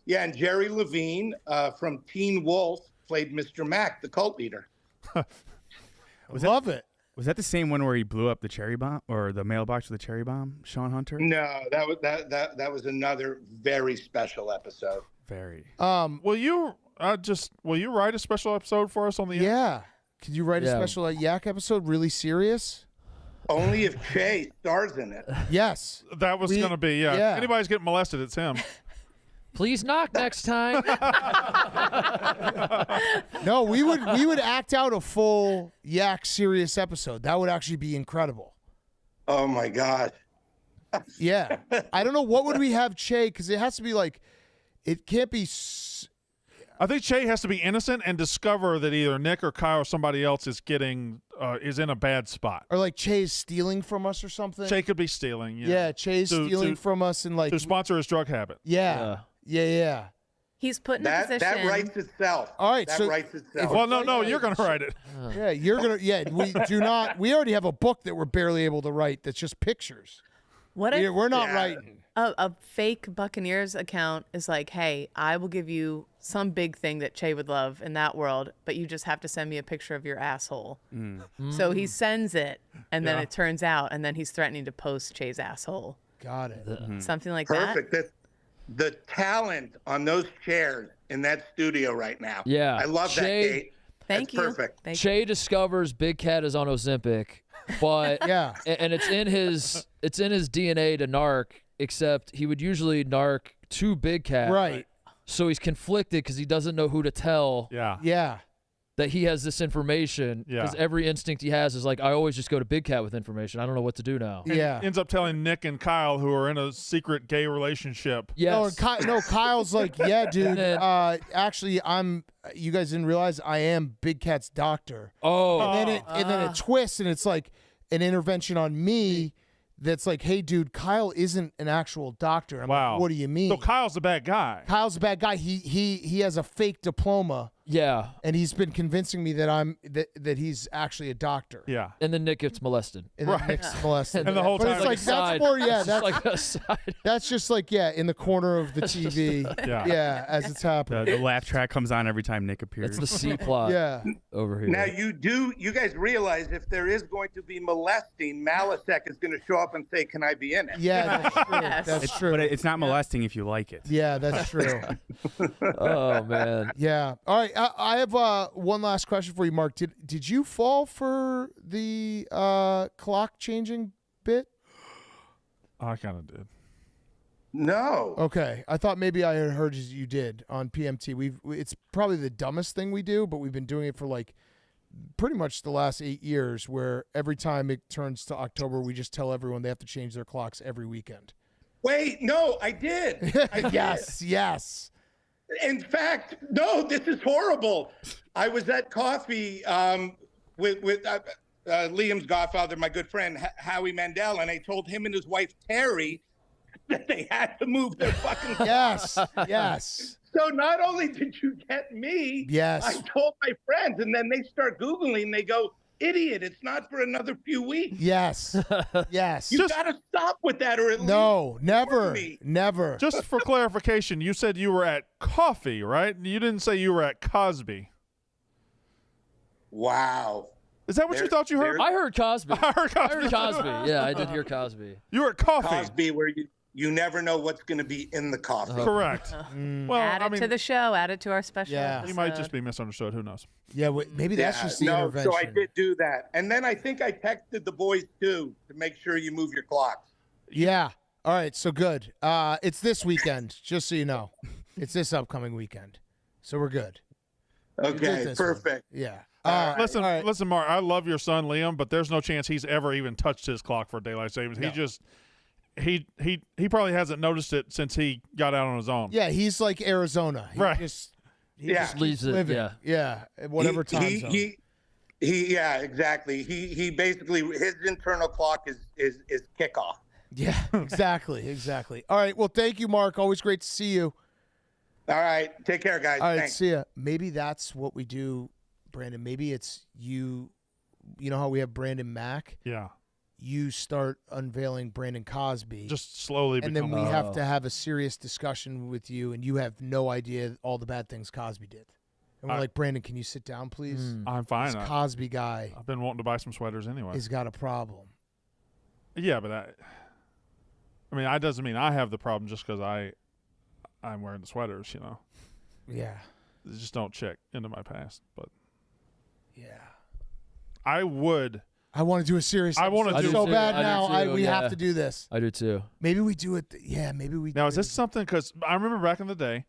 yeah, and Jerry Levine from Teen Wolf played Mr. Mac, the cult leader. Love it. Was that the same one where he blew up the cherry bomb or the mailbox with the cherry bomb, Sean Hunter? No, that was another very special episode. Very. Will you write a special episode for us on the Yeah. Could you write a Yeah. special Yak episode? Really serious? Only if Che stars in it. Yes. That was going to be, yeah. yeah. If anybody's getting molested, it's him. Please knock next time. No, we would act out a full Yak serious episode. That would actually be incredible. Oh my God. Yeah. I don't know, what would we have Che, because it has to be like, it can't be. I think Che has to be innocent and discover that either Nick or Kyle or somebody else is getting is in a bad spot. Or like Che's stealing from us or something. Che could be stealing. Yeah, Che's stealing from us and like to sponsor his drug habit. Yeah. He's put in a That position. writes itself. All right, that so writes itself. Well, no, you're going to write it. Yeah, you're gonna. Yeah, we do not. We already have a book that we're barely able to write. That's just pictures. What if We're not writing. A fake Buccaneers account is like, hey, I will give you some big thing that Che would love in that world, but you just have to send me a picture of your asshole. So he sends it, and then it turns out, and then he's threatening to post Che's asshole. Got it. Something like Perfect. that. The talent on those chairs in that studio right now. Yeah. I love that, Che- Kate. Thank That's you. perfect. Che discovers Big Cat is on Ozempic, but yeah, and it's in his DNA to narc, except he would usually narc to Big Cat. Right. So he's conflicted because he doesn't know who to tell. Yeah. That he has this information. Because every instinct he has is like, I always just go to Big Cat with information. I don't know what to do now. And ends up telling Nick and Kyle, who are in a secret gay relationship. Yes. No, Kyle's like, yeah, dude. Actually, you guys didn't realize I am Big Cat's doctor. Oh. And then it twists, and it's like an intervention on me. That's like, hey, dude, Kyle isn't an actual doctor. I'm like, what do you mean? So Kyle's the bad guy. Kyle's the bad guy. He has a fake diploma. Yeah. And he's been convincing me that that he's actually a doctor. Yeah. And then Nick gets molested. And then Nick's molested. And the whole but time, it's like that's more, It's that's like a side. That's just like, in the corner of the TV. As it's happening. The laugh track comes on every time Nick appears. It's the C plot. Yeah. Over here. Now you guys realize if there is going to be molesting, Malasek is going to show up and say, "Can I be in it?" Yeah, that's true. That's true. But it's not molesting if you like it. Yeah, that's true. Oh man. Yeah. All right. I have one last question for you, Mark. Did you fall for the clock changing bit? I kind of did. No. Okay. I thought maybe I had heard you did on PMT. It's probably the dumbest thing we do, but we've been doing it for like pretty much the last 8 years, where every time it turns to October, we just tell everyone they have to change their clocks every weekend. Wait, no, I did. I did. Yes. In fact, no, this is horrible. I was at coffee with Liam's godfather, my good friend Howie Mandel, and I told him and his wife Terry that they had to move their fucking clocks. Yes. So not only did you get me, yes, I told my friends, and then they start Googling, and they go, "Idiot, it's not for another few weeks." Yes. Yes. You got to stop with that, or at least never. me. Never. Just for clarification, you said you were at coffee, right? You didn't say you were at Cosby. Wow. Is that what you thought you heard? I heard Cosby. I heard Cosby. Yeah, I did hear Cosby. You were at coffee. Cosby, where you never know what's going to be in the coffee. Correct. Well, add it to the show. Add it to our special. Yeah. He might just be misunderstood. Who knows? Yeah, maybe that's just the intervention. So I did do that. And then I think I texted the boys, too, to make sure you move your clocks. Yeah. All right, so good. It's this weekend, just so you know. It's this upcoming weekend. So we're good. Okay, perfect. Yeah. Listen, Mark, I love your son, Liam, but there's no chance he's ever even touched his clock for daylight savings. No. He probably hasn't noticed it since he got out on his own. Yeah, he's like Arizona. He right. He just leaves it. living. Yeah. Whatever time zone. Yeah, exactly. He basically, his internal clock is kickoff. Yeah, exactly. All right. Well, thank you, Mark. Always great to see you. All right. Take care, guys. All right. Thanks. See ya. Maybe that's what we do, Brandon. Maybe it's you. You know how we have Brandon Mack? Yeah. You start unveiling Brandon Cosby. Just slowly. And then we have to have a serious discussion with you, and you have no idea all the bad things Cosby did. And we're like, Brandon, can you sit down, please? I'm fine. This Cosby guy. I've been wanting to buy some sweaters anyway. He's got a problem. Yeah, but that doesn't mean I have the problem just because I'm wearing the sweaters, you know. Yeah. Just don't check into my past, but yeah. I would I want to do a serious. I want to episode do so too. bad I do now. too, we yeah. have to do this. I do too. Maybe we do it. Maybe we. Now, do is this something? Because I remember back in the day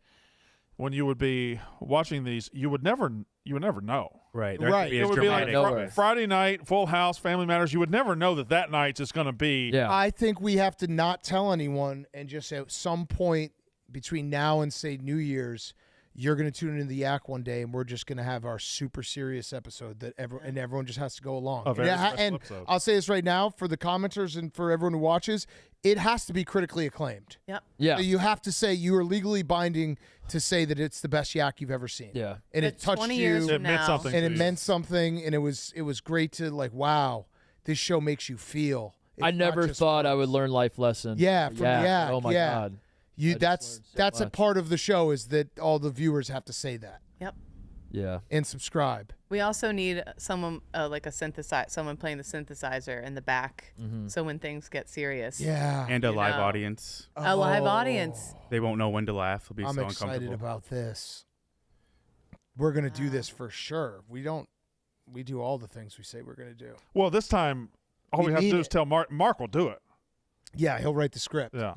when you would be watching these, you would never know. Right. Right. It would be like Nowhere. Friday night, Full House, Family Matters. You would never know that night's just going to be. Yeah. I think we have to not tell anyone and just at some point between now and say New Year's, you're going to tune into the Yak one day, and we're just going to have our super serious episode that everyone just has to go along. A very special and episode. I'll say this right now for the commenters and for everyone who watches, it has to be critically acclaimed. Yep. Yeah. So you have to say you are legally binding to say that it's the best Yak you've ever seen. Yeah. And it But touched 20 you. years It from meant now, something. And it to you. meant something, and it was great to like, wow, this show makes you feel. It's I not never just thought I words. would learn life lesson. Yeah, from Yak. Oh my yeah. God. You I just that's learned so that's a much. part of the show is that all the viewers have to say that Yep. Yeah. and subscribe. We also need someone like a someone playing the synthesizer in the back, so when things get serious. Yeah. And a You live know. audience. A live audience. They won't know when to laugh. They'll be I'm so excited uncomfortable. about this. We're gonna do this for sure. We do all the things we say we're gonna do. Well, this time, all We we have to need do it. is tell Mark. Mark will do it. Yeah, he'll write the script. Yeah.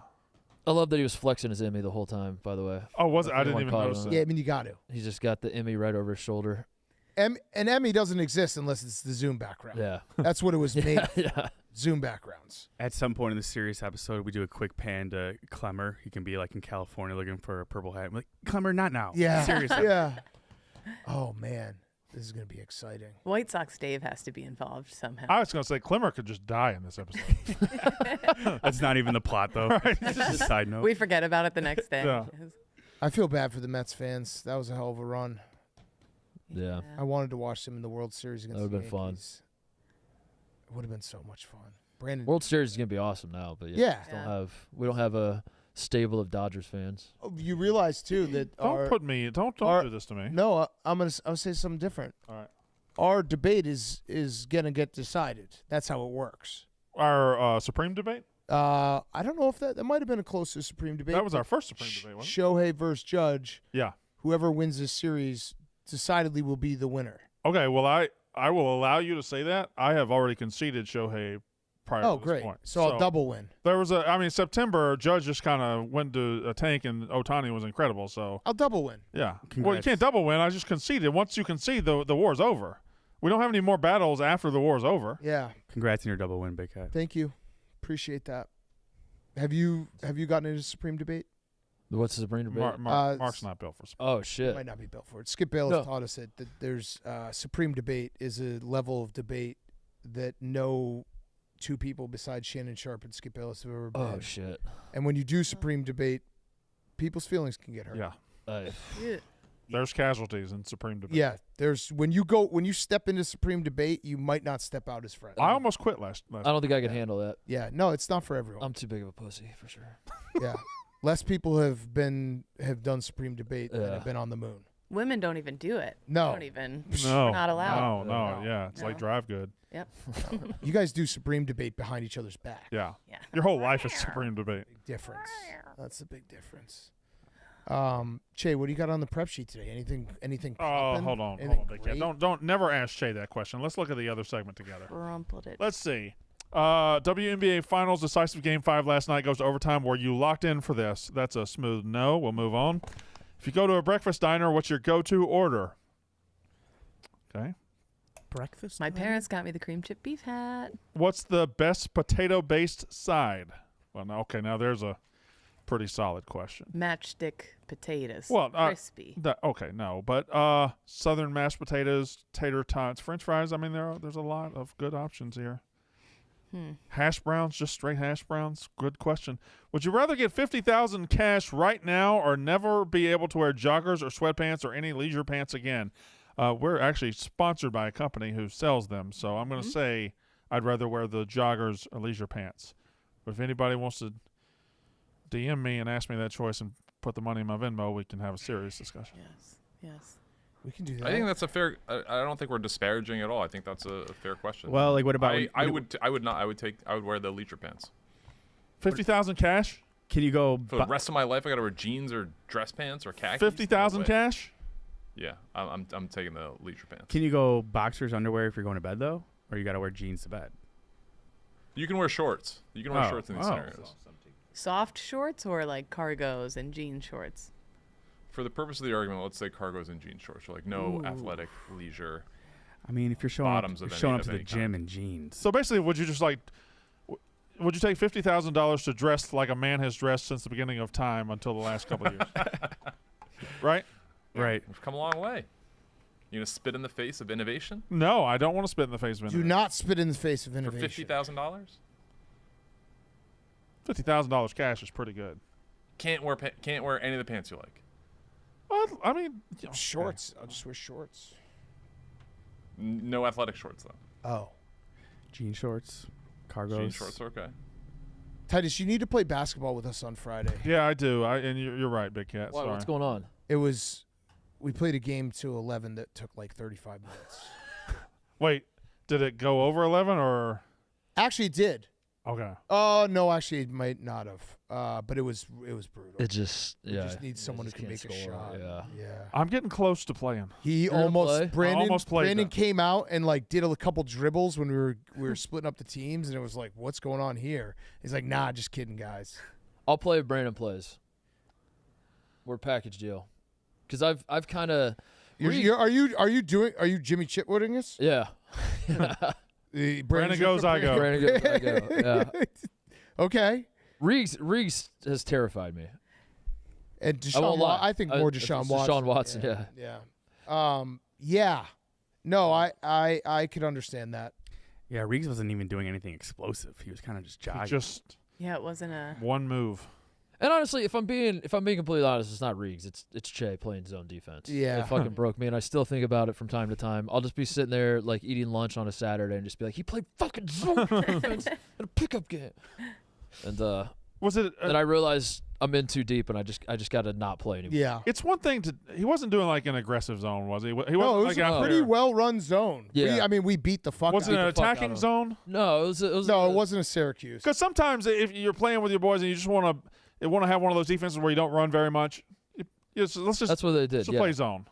I love that he was flexing his Emmy the whole time, by the way. Oh, was it? I didn't Anyone even caught notice him. that. Yeah, I mean you got to. He's just got the Emmy right over his shoulder. An Emmy doesn't exist unless it's the Zoom background. Yeah. That's what it was made. Yeah. for. Yeah. Zoom backgrounds. At some point in the serious episode, we do a quick pan to Clemmer. He can be like in California looking for a purple hat. I'm like, Clemmer, not now. Yeah. Serious. Yeah. Oh man, this is gonna be exciting. White Sox Dave has to be involved somehow. I was going to say Clemmer could just die in this episode. That's not even the plot, though. Just a side note. We forget about it the next day. Yeah. I feel bad for the Mets fans. That was a hell of a run. Yeah. I wanted to watch them in the World Series against That the would've been fun. Yankees. It would have been so much fun. Brandon, World Series is gonna be awesome now, but Yeah. we don't have a stable of Dodgers fans. oh, you realize too that Don't our- do this to me. No, I'll say something different. All right. Our debate is gonna get decided. That's how it works. Our Supreme debate? I don't know if that might have been a closer Supreme debate. That was but our first Supreme debate, wasn't it? Shohei versus Judge. Yeah. Whoever wins this series decidedly will be the winner. Okay, well, I will allow you to say that. I have already conceded Shohei prior Oh, to this great. point. So I'll double win. There was September, Judge just kind of went to a tank, and Ohtani was incredible. So I'll double win. yeah. Well, you Congrats. can't double win. I just conceded. Once you concede, the war's over. We don't have any more battles after the war's over. Yeah. Congrats on your double win, Big Cat. Thank you. Appreciate that. Have you gotten into Supreme debate? What's the Supreme debate? Mark's not built for Supreme. Oh shit. Might not be built for it. Skip Bayless No. taught us that there's Supreme debate is a level of debate that no two people besides Shannon Sharp and Skip Bayless have ever been. Oh shit. And when you do Supreme debate, people's feelings can get hurt. Yeah. There's casualties in Supreme debate. Yeah, there's when you step into Supreme debate, you might not step out as friends. I almost quit last I don't think I can handle that. No, it's not for everyone. I'm too big of a pussy for sure. Yeah, less people have done Supreme debate than have been on the moon. Women don't even do it. No. They don't even. No. We're not allowed. No. Yeah, it's like Drive Good. Yep. You guys do Supreme debate behind each other's back. Yeah. Yeah. Your whole life is Supreme debate. Big difference. That's a big difference. Che, what do you got on the prep sheet today? Anything? Oh, poppin'? hold on, Anything Big Cat. great? Don't never ask Che that question. Let's look at the other segment together. Crumpled it. Let's see. WNBA Finals decisive Game 5 last night goes to overtime. Were you locked in for this? That's a smooth no. We'll move on. If you go to a breakfast diner, what's your go-to order? Okay. Breakfast? My parents got me the cream chip beef hat. What's the best potato-based side? Well, now there's a pretty solid question. Matchstick potatoes. Well, crispy. But southern mashed potatoes, tater tots, French fries. I mean, there's a lot of good options here. Hash browns, just straight hash browns. Good question. Would you rather get $50,000 cash right now or never be able to wear joggers or sweatpants or any leisure pants again? We're actually sponsored by a company who sells them, so I'm going to say I'd rather wear the joggers or leisure pants. But if anybody wants to DM me and ask me that choice and put the money in my Venmo, we can have a serious discussion. Yes. We can do that. I think that's a fair. I don't think we're disparaging at all. I think that's a fair question. Well, like, what about? I would not. I would wear the leisure pants. $50,000 cash? Can you go? For the rest of my life, I got to wear jeans or dress pants or khakis. $50,000 cash? Yeah, I'm taking the leisure pants. Can you go boxers underwear if you're going to bed though? Or you got to wear jeans to bed. You can wear shorts. You can wear Oh, shorts in these oh. scenarios. Soft shorts or like cargos and jean shorts? For the purpose of the argument, let's say cargos and jean shorts. So like no athletic leisure. I mean, if you're showing up, Bottoms of you're any- showing up of to the any gym kind. in jeans. So basically, would you just like, would you take $50,000 to dress like a man has dressed since the beginning of time until the last couple of years? Right? Right. We've come a long way. You gonna spit in the face of innovation No, I don't want to spit in the face of Do innovation. not spit in the face of for innovation. $50,000? $50,000 cash is pretty good. Can't wear any of the pants you like. Well, I mean, Shorts. I'll just wear shorts. No athletic shorts though. Oh. Jean shorts, cargos. Jean shorts are okay. Titus, you need to play basketball with us on Friday. Yeah, I do. And you're right, Big Cat. Why, Sorry. what's going on? We played a game to 11 that took like 35 minutes. Wait, did it go over 11 or? Actually, it did. Okay. Oh no, actually, it might not have. But it was brutal. It just We just need someone who can make a shot. Yeah. I'm getting close to playing. He You're gonna almost play? Brandon. I almost played Brandon that. came out and like did a couple dribbles when we were splitting up the teams, and it was like, "What's going on here?" He's like, "Nah, just kidding, guys." I'll play if Brandon plays. We're a package deal. Because I've kind of. Are you Jimmy Chitwooding us? Yeah. Brandon goes, I go. Brandon goes, I go. Yeah. Okay. Reeves has terrified me. And I won't Deshaun, lie. I think more If Deshaun it's Watson. Deshaun Watson, yeah. Yeah. No, I could understand that. Yeah, Reeves wasn't even doing anything explosive. He was kind of just jogging. Just Yeah, it wasn't a. one move. And honestly, if I'm being completely honest, it's not Reeves. It's Che playing zone defense. Yeah. It fucking broke me, and I still think about it from time to time. I'll just be sitting there like eating lunch on a Saturday and just be like, he played fucking zone defense in a pickup game. And Was it? and I realized I'm in too deep, and I just got to not play anymore. Yeah. It's one thing to. He wasn't doing like an aggressive zone, was he? He wasn't No, it was like a out pretty there. well run zone. Yeah. We beat the fuck. Was out it an of the fuck out attacking of them. zone? No, it was. No, it wasn't a Syracuse. Because sometimes if you're playing with your boys and you just want to have one of those defenses where you don't run very much, let's just. That's what they did. Let's Yeah. play zone.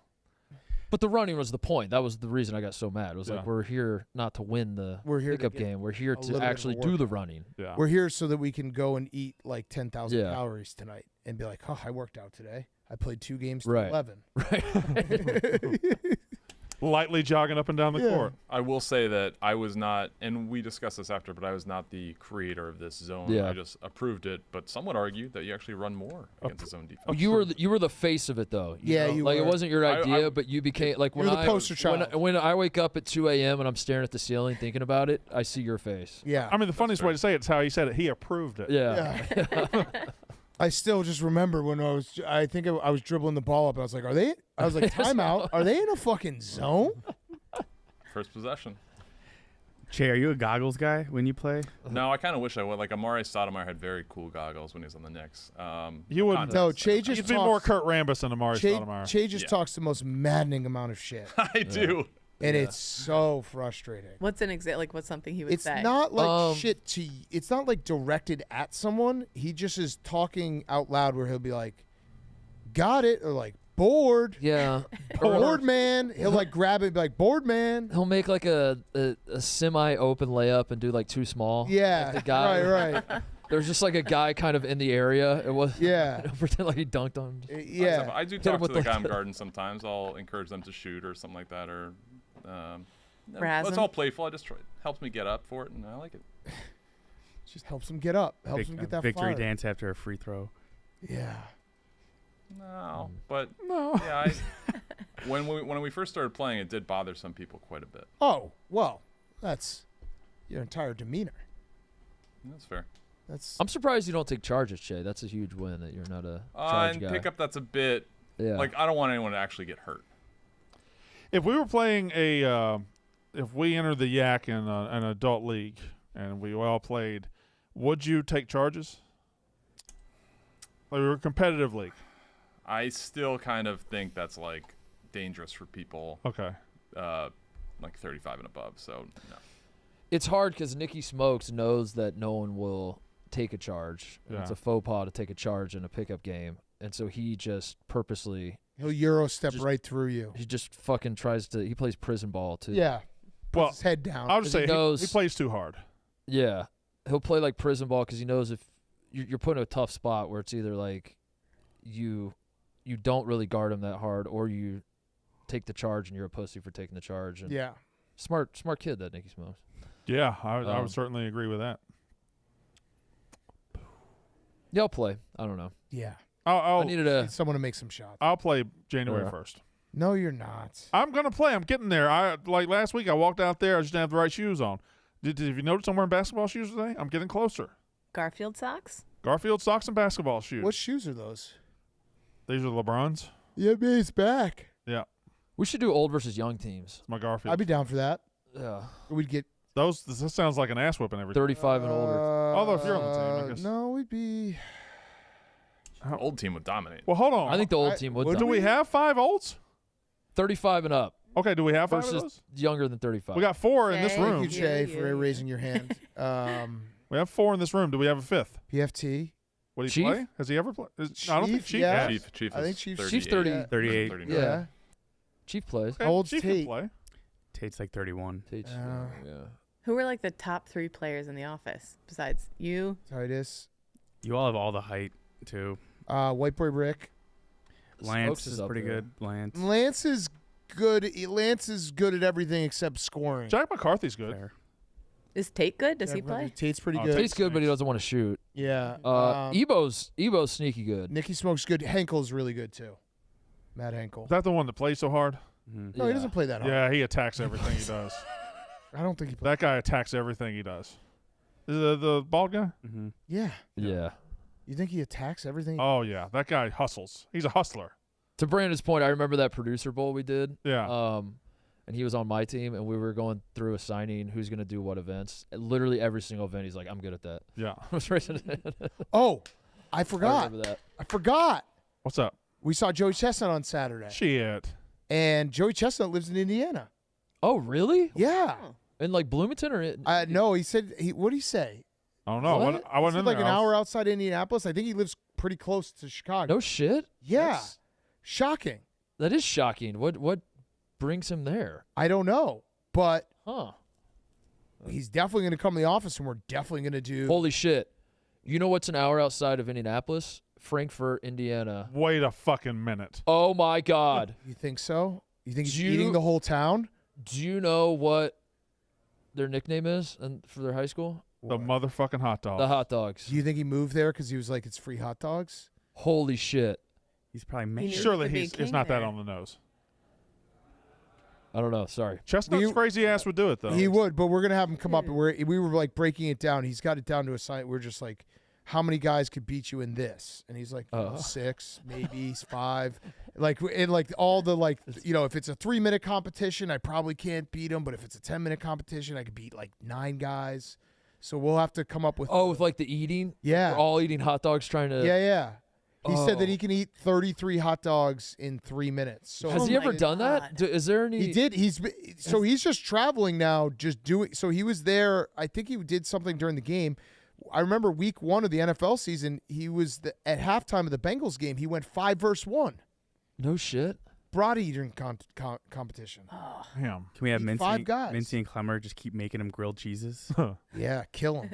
But the running was the point. That was the reason I got so mad. It was Yeah. like, we're here not to win the We're here to pickup get game. We're here a little to bit of a actually do the workout. running. Yeah. We're here so that we can go and eat like 10,000 Yeah. calories tonight and be like, "Oh, I worked out today. I played 2 games to Right. 11." Right. Lightly jogging up and down the Yeah. court. I will say that I was not, and we discussed this after, but I was not the creator of this zone. Yeah. I just approved it. But some would argue that you actually run more against the zone defense. Oh, you were the face of it though. Yeah, know? you like were. it wasn't your idea, I- but you became like when You're the I poster child. when I wake up at 2 a.m. and I'm staring at the ceiling thinking about it, I see your face. Yeah. I mean, the funniest way to say it is how he said it. He approved it. Yeah. I still just remember when I think I was dribbling the ball up. And I was like, I was like, timeout. Are they in a fucking zone? First possession. Che, are you a goggles guy when you play? No, I kind of wish I would. Like Amare Stoudemire had very cool goggles when he was on the Knicks. You wouldn't. No, Che just You'd be more talks. Kurt Rambis than Amari Stoudemire. Che just Yeah. talks the most maddening amount of shit, I do. and it's so frustrating. What's an example? Like, what's something he would It's say? not like shit to. It's not like directed at someone. He just is talking out loud where he'll be like, "Got it," or like, "Bored." Yeah. Bored man. He'll like grab it and be like, "Bored man." He'll make like a semi-open layup and do like too small. Yeah. Like the guy, Right. There's just like a guy kind of in the area. It was Yeah. pretend like he dunked on him. Yeah. I do Hit talk him to with the like guy in the- garden sometimes. I'll encourage them to shoot or something like that, or Razz it's him? all playful. I just try, helps me get up for it, and I like it. Just helps him get up. Helps him get that victory fire. dance after a free throw. Yeah. No, but No. yeah, when we first started playing, it did bother some people quite a bit. Oh well, that's your entire demeanor. That's fair. That's. I'm surprised you don't take charges, Che. That's a huge win that you're not a charge And guy. pickup, that's a bit. Yeah. Like I don't want anyone to actually get hurt. If we were playing if we entered the Yak in an adult league and we all played, would you take charges? Like we were a competitive league. I still kind of think that's like dangerous for people. Okay. Like 35 and above. So no. It's hard because Nicky Smokes knows that no one will take a charge. And It's Yeah. a faux pas to take a charge in a pickup game. And so he just purposely, He'll Euro step Just- right through you. he just fucking tries to, he plays prison ball too. Yeah. puts his head down. I'll just say knows- he plays too hard. Yeah, he'll play like prison ball because he knows if you're put in a tough spot where it's either like you don't really guard him that hard, or you take the charge and you're a pussy for taking the charge. And Yeah. smart kid that Nicky Smokes. Yeah, I would certainly agree with that. Yeah, I'll play. I don't know. Yeah. I needed Need someone to make some shots. I'll play January Yeah. 1st. No, you're not. I'm gonna play. I'm getting there. Like last week, I walked out there. I just didn't have the right shoes on. Did you notice I'm wearing basketball shoes today? I'm getting closer. Garfield socks? Garfield socks and basketball shoes. What shoes are those? These are LeBron's. The NBA's back. Yeah. We should do old versus young teams. It's my Garfield. I'd be down for that. Yeah. We'd get those. This sounds like an ass whipping every 35 and older. Although if you're on the team, I guess. No, we'd be. Old team would dominate. Well, hold on. I think the old team would. Do we have 5 olds? 35 and up. Okay. Do we have 5 of Versus those? younger than 35. We got 4 in this room. Thank you, Jay, for raising your hand. We have 4 in this room. Do we have a 5th? PFT. Would he Chief? play? Has he ever played? I don't think Chief yeah. has. Chief I think is Chief's 30. 38. 39. Yeah. Chief plays. Okay, How old's Chief can Tate? play. Tate's like 31. Tate's, yeah. Who were like the top 3 players in the office besides you? Titus. You all have all the height too. White Boy Rick. Lance Smokes is is up pretty there. good. Lance. Lance is good. Lance is good at everything except scoring. Jack McCarthy's good. Fair. Is Tate good? Does he Yeah, play? Tate's pretty Oh, good. Tate's good, but he doesn't want to shoot. Yeah. Ebo's sneaky good. Nicky Smoke's good. Henkel's really good too. Matt Henkel. Is that the one that plays so hard? No, he doesn't play that hard. Yeah, he attacks everything he does. I don't think he plays. That guy attacks everything he does. Is it the bald guy? Mm-hmm. Yeah. Yeah. You think he attacks everything? Oh yeah, that guy hustles. He's a hustler. To Brandon's point, I remember that producer bowl we did. Yeah. And he was on my team, and we were going through assigning who's going to do what events. And literally every single event, he's like, "I'm good at that." Yeah. I was raising it. Oh, I I forgot. remember that. I forgot. What's up? We saw Joey Chestnut on Saturday. Shit. And Joey Chestnut lives in Indiana. Oh, really? Yeah. In like Bloomington or? No, he said what did he say? I don't know. What? I wasn't in like there. an hour outside Indianapolis. I think he lives pretty close to Chicago. No shit. Yeah. That's- Shocking. That is shocking. What brings him there? I don't know, but Huh. he's definitely going to come to the office, and we're definitely going to do. Holy shit. You know what's an hour outside of Indianapolis? Frankfurt, Indiana. Wait a fucking minute. Oh my God. You think so? You think he's Do you- eating the whole town? Do you know what their nickname is for their high school? The motherfucking hot dog. The hot dogs. Do you think he moved there because he was like, it's free hot dogs? Holy shit. He's probably He making. knew Surely he could be it's king not that there. on the nose. I don't know. Sorry. Chestnut's crazy ass would do it though. He would, but we're going to have him come up, and we were like breaking it down. He's got it down to a science. We're just like, how many guys could beat you in this? And he's like, 6, maybe 5. Like, and like all the like, if it's a 3-minute competition, I probably can't beat him. But if it's a 10-minute competition, I could beat like 9 guys. So we'll have to come up with. Oh, with like the eating? Yeah. We're all eating hot dogs trying to. Yeah. He said that Oh. he can eat 33 hot dogs in 3 minutes. So Has he ever done that? Is there any? He did. He's just traveling now, just doing. So he was there. I think he did something during the game. I remember week 1 of the NFL season. He was at halftime of the Bengals game. He went 5 versus 1. No shit. Broad eating competition. Damn. Can we have Eat Mincy, 5 guys. Mincy and Clemmer just keep making him grilled cheeses? Yeah, kill him.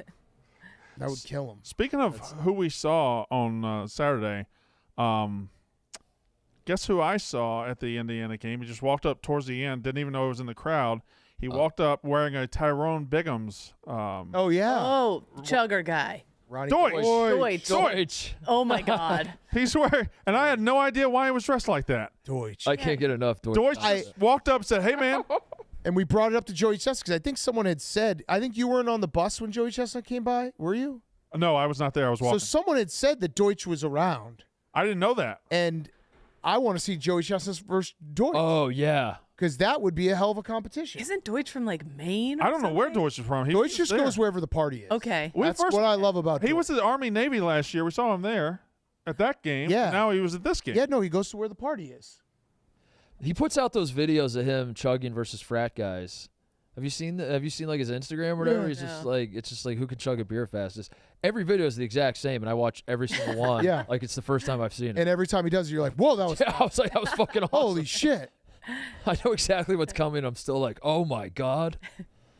That would kill him. Speaking of who we saw on Saturday, guess who I saw at the Indiana game? He just walked up towards the end, didn't even know he was in the crowd. He walked up wearing a Tyrone Biggums. Oh yeah. Oh, chugger guy. Ronnie Deutch. Oh my God. He's wearing, and I had no idea why he was dressed like that. Deutch. I can't get enough Deutch. Deutch just walked up and said, "Hey man." And we brought it up to Joey Chestnut because I think someone had said. I think you weren't on the bus when Joey Chestnut came by. Were you? No, I was not there. I was walking. So someone had said that Deutch was around. I didn't know that. And I want to see Joey Chestnut versus Deutch. Oh yeah. Because that would be a hell of a competition. Isn't Deutch from like Maine? Or I don't know where Deutch is from. He Deutch was just there. goes wherever the party is. Okay. That's what I love about He Deutch. was at the Army Navy last year. We saw him there at that game. Yeah. Now he was at this game. Yeah, no, he goes to where the party is. He puts out those videos of him chugging versus frat guys. Have you seen like his Instagram or whatever? Yeah. He's just like, it's just like who can chug a beer fastest. Every video is the exact same, and I watch every single one. Yeah. Like it's the first time I've seen it. And every time he does it, you're like, whoa, that was Yeah, I was like, that was fucking awesome. holy shit. I know exactly what's coming. I'm still like, oh my god.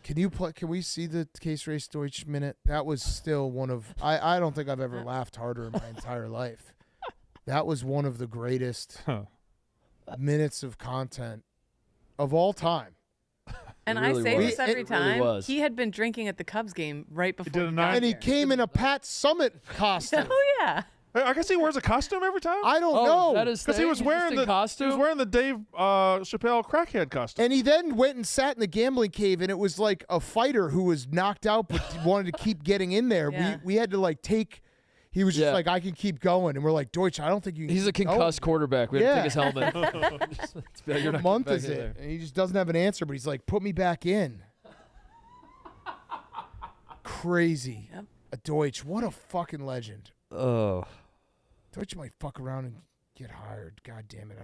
Can we see the Case Race Deutsch minute? That was still one of. I don't think I've ever laughed harder in my entire life. That was one of the greatest minutes of content of all time. And It really I say was. this every It really time. was. He had been drinking at the Cubs game right before. And he came in a Pat Summit costume. Oh yeah. I guess he wears a costume every time. I don't Oh, know. is that his Because he thing? was He's wearing just the in costume. He was wearing the Dave Chappelle crackhead costume. And he then went and sat in the gambling cave, and it was like a fighter who was knocked out but wanted to keep getting in there. Yeah. We had to like take. He was just Yeah. like, I can keep going, and we're like, Deutsch, I don't think you. Can He's a keep going." concussed quarterback. We had to take his helmet. What month is it? And he just doesn't have an answer, but he's like, put me back in. Crazy. Yep. A Deutsch, what a fucking legend. Oh. Deutsch might fuck around and get hired. God damn it,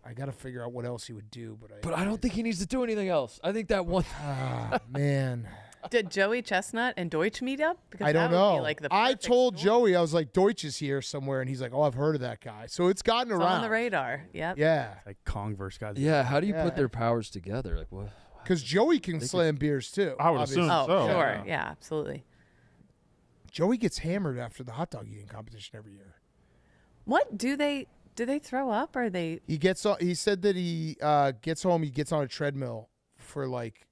I got to figure out what else he would do, But I don't think he needs to do anything else. I think that one. Man. Did Joey Chestnut and Deutch meet up? Because I don't that would know. Be like the I perfect told story. Joey, I was like, Deutsch is here somewhere, and he's like, oh, I've heard of that guy. So it's gotten It's around. on the radar. Yep. Yeah. Like Kong versus Godzilla. Yeah, how do you Yeah. put their powers together? Like what? Because Joey can slam beers too. I would obviously. assume Oh, so. sure. Yeah, absolutely. Joey gets hammered after the hot dog eating competition every year. What do they throw up or they? He said that he gets home. He gets on a treadmill for like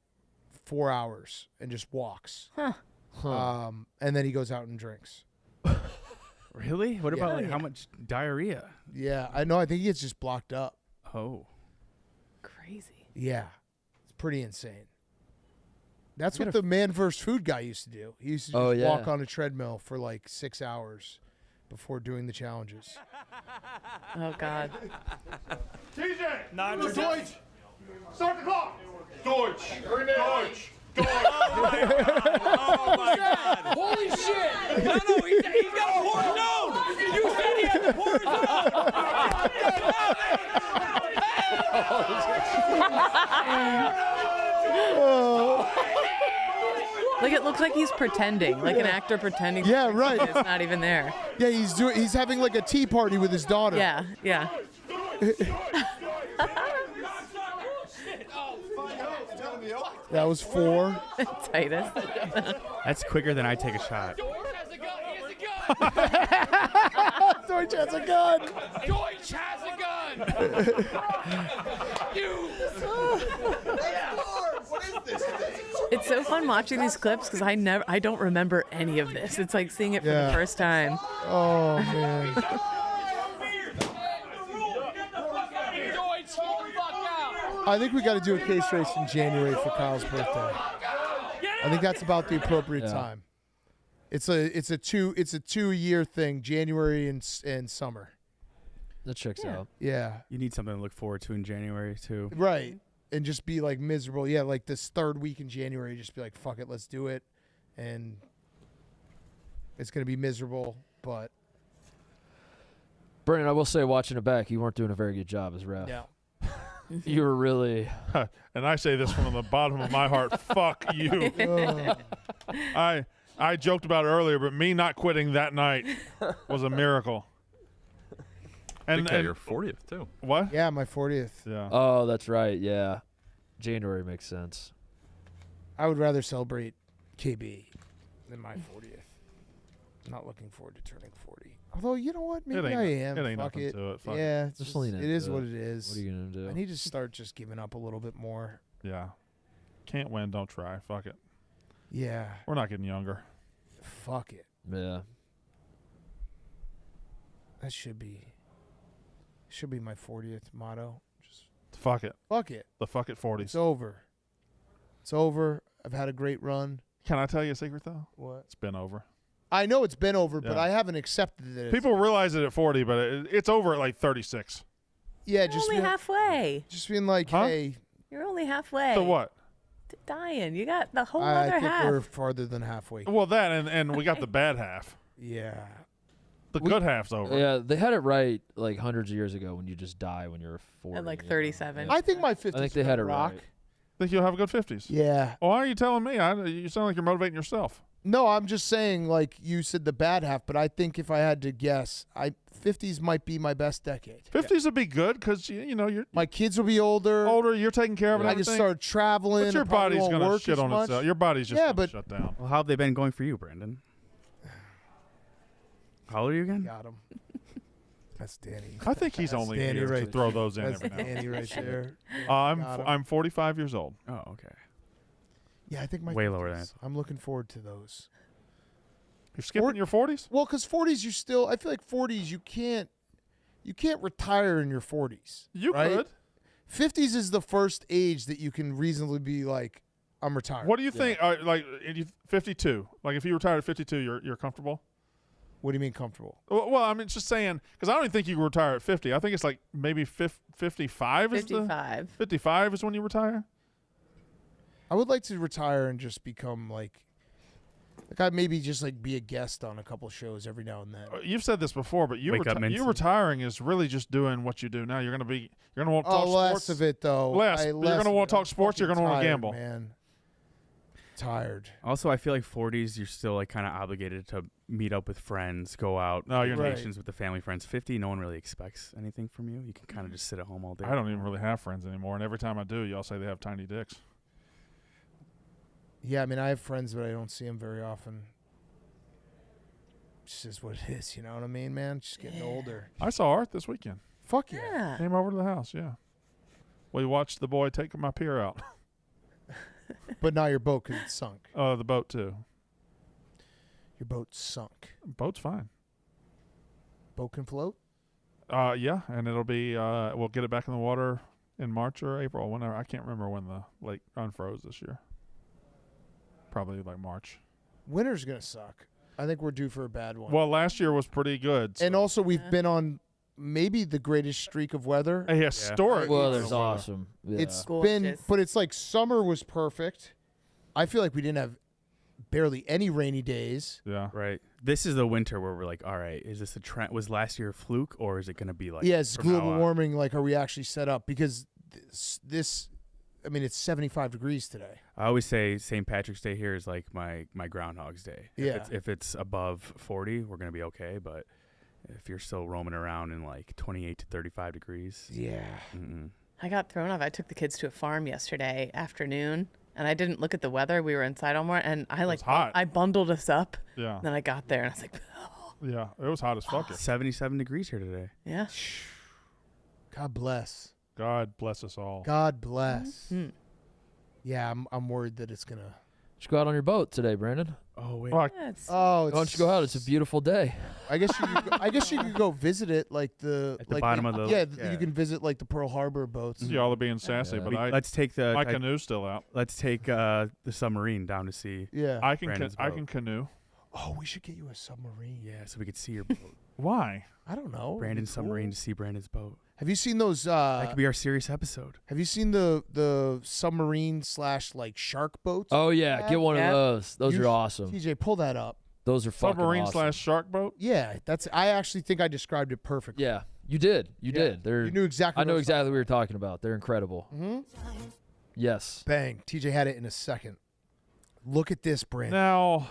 4 hours and just walks. Huh. And then he goes out and drinks. Really? What Yeah. about like how much diarrhea? Yeah, I know. I think he gets just blocked up. Oh. Crazy. Yeah, it's pretty insane. That's what the man versus food guy used to do. He used to just walk on a treadmill for like 6 hours before doing the challenges. Oh God. TJ! Not Deutsch! Start the clock! Deutsch! Deutsch! Deutsch! Oh my God! Holy shit! No, he's got to pour his own! You said he had to pour his own! Like it looks like he's pretending, like an actor pretending. Yeah, right. It's not even there. Yeah, he's having like a tea party with his daughter. Yeah, yeah. That was 4. Titus. That's quicker than I take a shot. Deutsch has a gun. Deutsch has a gun! What is this? It's so fun watching these clips because I don't remember any of this. It's like seeing it for the first time. Oh man. I think we got to do a case race in January for Kyle's birthday. I think that's about the appropriate time. It's a 2-year thing, January and summer. That checks out. Yeah. You need something to look forward to in January too. Right. And just be like miserable. Yeah, like this 3rd week in January, just be like, fuck it, let's do it. And it's going to be miserable, but. Brandon, I will say, watching it back, you weren't doing a very good job as ref. No. You were really. And I say this from the bottom of my heart. Fuck you. I joked about it earlier, but me not quitting that night was a miracle. And your 40th too. What? Yeah, my 40th. Yeah. Oh, that's right. Yeah. January makes sense. I would rather celebrate KB than my 40th. I'm not looking forward to turning 40. Although, you know what? Maybe I am. It ain't Fuck nothing it. to it. Fuck Yeah, it. it's Just just, lean it into is it. what it is. What are you gonna do? I need to start just giving up a little bit more. Yeah. Can't win, don't try. Fuck it. Yeah. We're not getting younger. Fuck it. Yeah. That should be my 40th motto. Just Fuck it. fuck it. The fuck it 40s. It's over. It's over. I've had a great run. Can I tell you a secret though? What? It's been over. I know it's been over, but Yeah. I haven't accepted it. People realize it at 40, but it's over at like 36. Yeah, You're just only being, halfway. just being like, Huh? hey, You're only halfway. So what? To dying. You got the whole I other think half. we're farther than halfway. Well, that and we got the bad half. Yeah. The good half's over. Yeah, they had it right like hundreds of years ago when you just die when you're 40. At like you know? 37. I think my 50s I think they had it rock. right. Think you'll have a good 50s? Yeah. Well, why are you telling me? You sound like you're motivating yourself. No, I'm just saying, like you said, the bad half. But I think if I had to guess, 50s might be my best decade. 50s would be good because you're my kids will be older. You're taking care of it. I can start traveling. But your body's gonna shit on itself. Your body's just gonna shut down. Well, how have they been going for you, Brandon? How old are you again? Got him. That's Danny. I think he's only Danny here to right throw there. those in That's every now and Danny then. right there. I'm 45 years old. Oh, okay. Yeah, I think my way 50s. lower than I thought. I'm looking forward to those. You're skipping your 40s? Well, because 40s, I feel like 40s, you can't retire in your 40s. You right? could. 50s is the first age that you can reasonably be like, I'm retired. What do you think? 52. Like if you retired at 52, you're comfortable? What do you mean comfortable? Well, I mean, just saying, because I don't even think you can retire at 50. I think it's like maybe 55 55. 55 is when you retire? I would like to retire and just become like I'd maybe just like be a guest on a couple shows every now and then. You've said this before, but you Minson. retiring is really just doing what you do now. You're going to want to talk sports. Less of it though. Less. You're going to want to talk sports. You're going to want to gamble. Man. Tired. Also, I feel like 40s, you're still like kind of obligated to meet up with friends, go out, vacations with the family friends. 50, no one really expects anything from you. You can kind of just sit at home all day. I don't even really have friends anymore, and every time I do, y'all say they have tiny dicks. Yeah, I mean, I have friends, but I don't see them very often. It's just what it is, you know what I mean, man? Just getting older. I saw Art this weekend. Fuck yeah. Came over to the house, yeah. We watched the boy take my pier out. But not your boat because it's sunk. Oh, the boat too. Your boat's sunk. Boat's fine. Boat can float? Yeah, and it'll be, we'll get it back in the water in March or April, whenever. I can't remember when the lake unfroze this year. Probably like March. Winter's going to suck. I think we're due for a bad one. Well, last year was pretty good. And also, we've been on maybe the greatest streak of weather. A historic. Weather's awesome. Yeah. It's Gorgeous. been, but it's like summer was perfect. I feel like we didn't have barely any rainy days. Yeah. Right. This is the winter where we're like, all right, is this a trend? Was last year a fluke, or is it going to be like? Yeah, it's from now global on? warming. Like, are we actually set up? Because this, I mean, it's 75 degrees today. I always say St. Patrick's Day here is like my Groundhog's Day. Yeah. If it's above 40, we're going to be okay. But if you're still roaming around in like 28 to 35 degrees. Yeah. I got thrown off. I took the kids to a farm yesterday afternoon, and I didn't look at the weather. We were inside all morning, and I hot. I bundled us up. Yeah. Then I got there, and I was like, Yeah, it was hot as fuck. 77 degrees here today. yeah. God bless. God bless us all. God bless. Mm-hmm. Yeah, I'm worried that it's gonna. Did you go out on your boat today, Brandon? Oh wait. Well, Yeah, it's- Oh, Why don't you go out? It's a beautiful day. I guess you. I guess you could go visit it, like At the bottom of the- Yeah, yeah. you can visit like the Pearl Harbor boats. Y'all are being sassy, Yeah. but Let's take the my canoe's still out. Let's take the submarine down to see. Yeah. I can Brandon's I boat. can canoe. Oh, we should get you a submarine. Yeah, so we could see your boat. Why? I don't know. Brandon's It'd be cool. submarine to see Brandon's boat. Have you seen those? That could be our serious episode. Have you seen the submarine / like shark boats? Oh yeah, get one Yeah. of those. Those You are sh- awesome. TJ, pull that up. Those are fucking Submarine awesome. / shark boat? Yeah, that's. I actually think I described it perfectly. Yeah, you did. You Yeah. did. They're. You knew exactly. I know what exactly what you're talking about. They're incredible. Mm-hmm. Yes. Bang! TJ had it in a second. Look at this, Brandon. Now,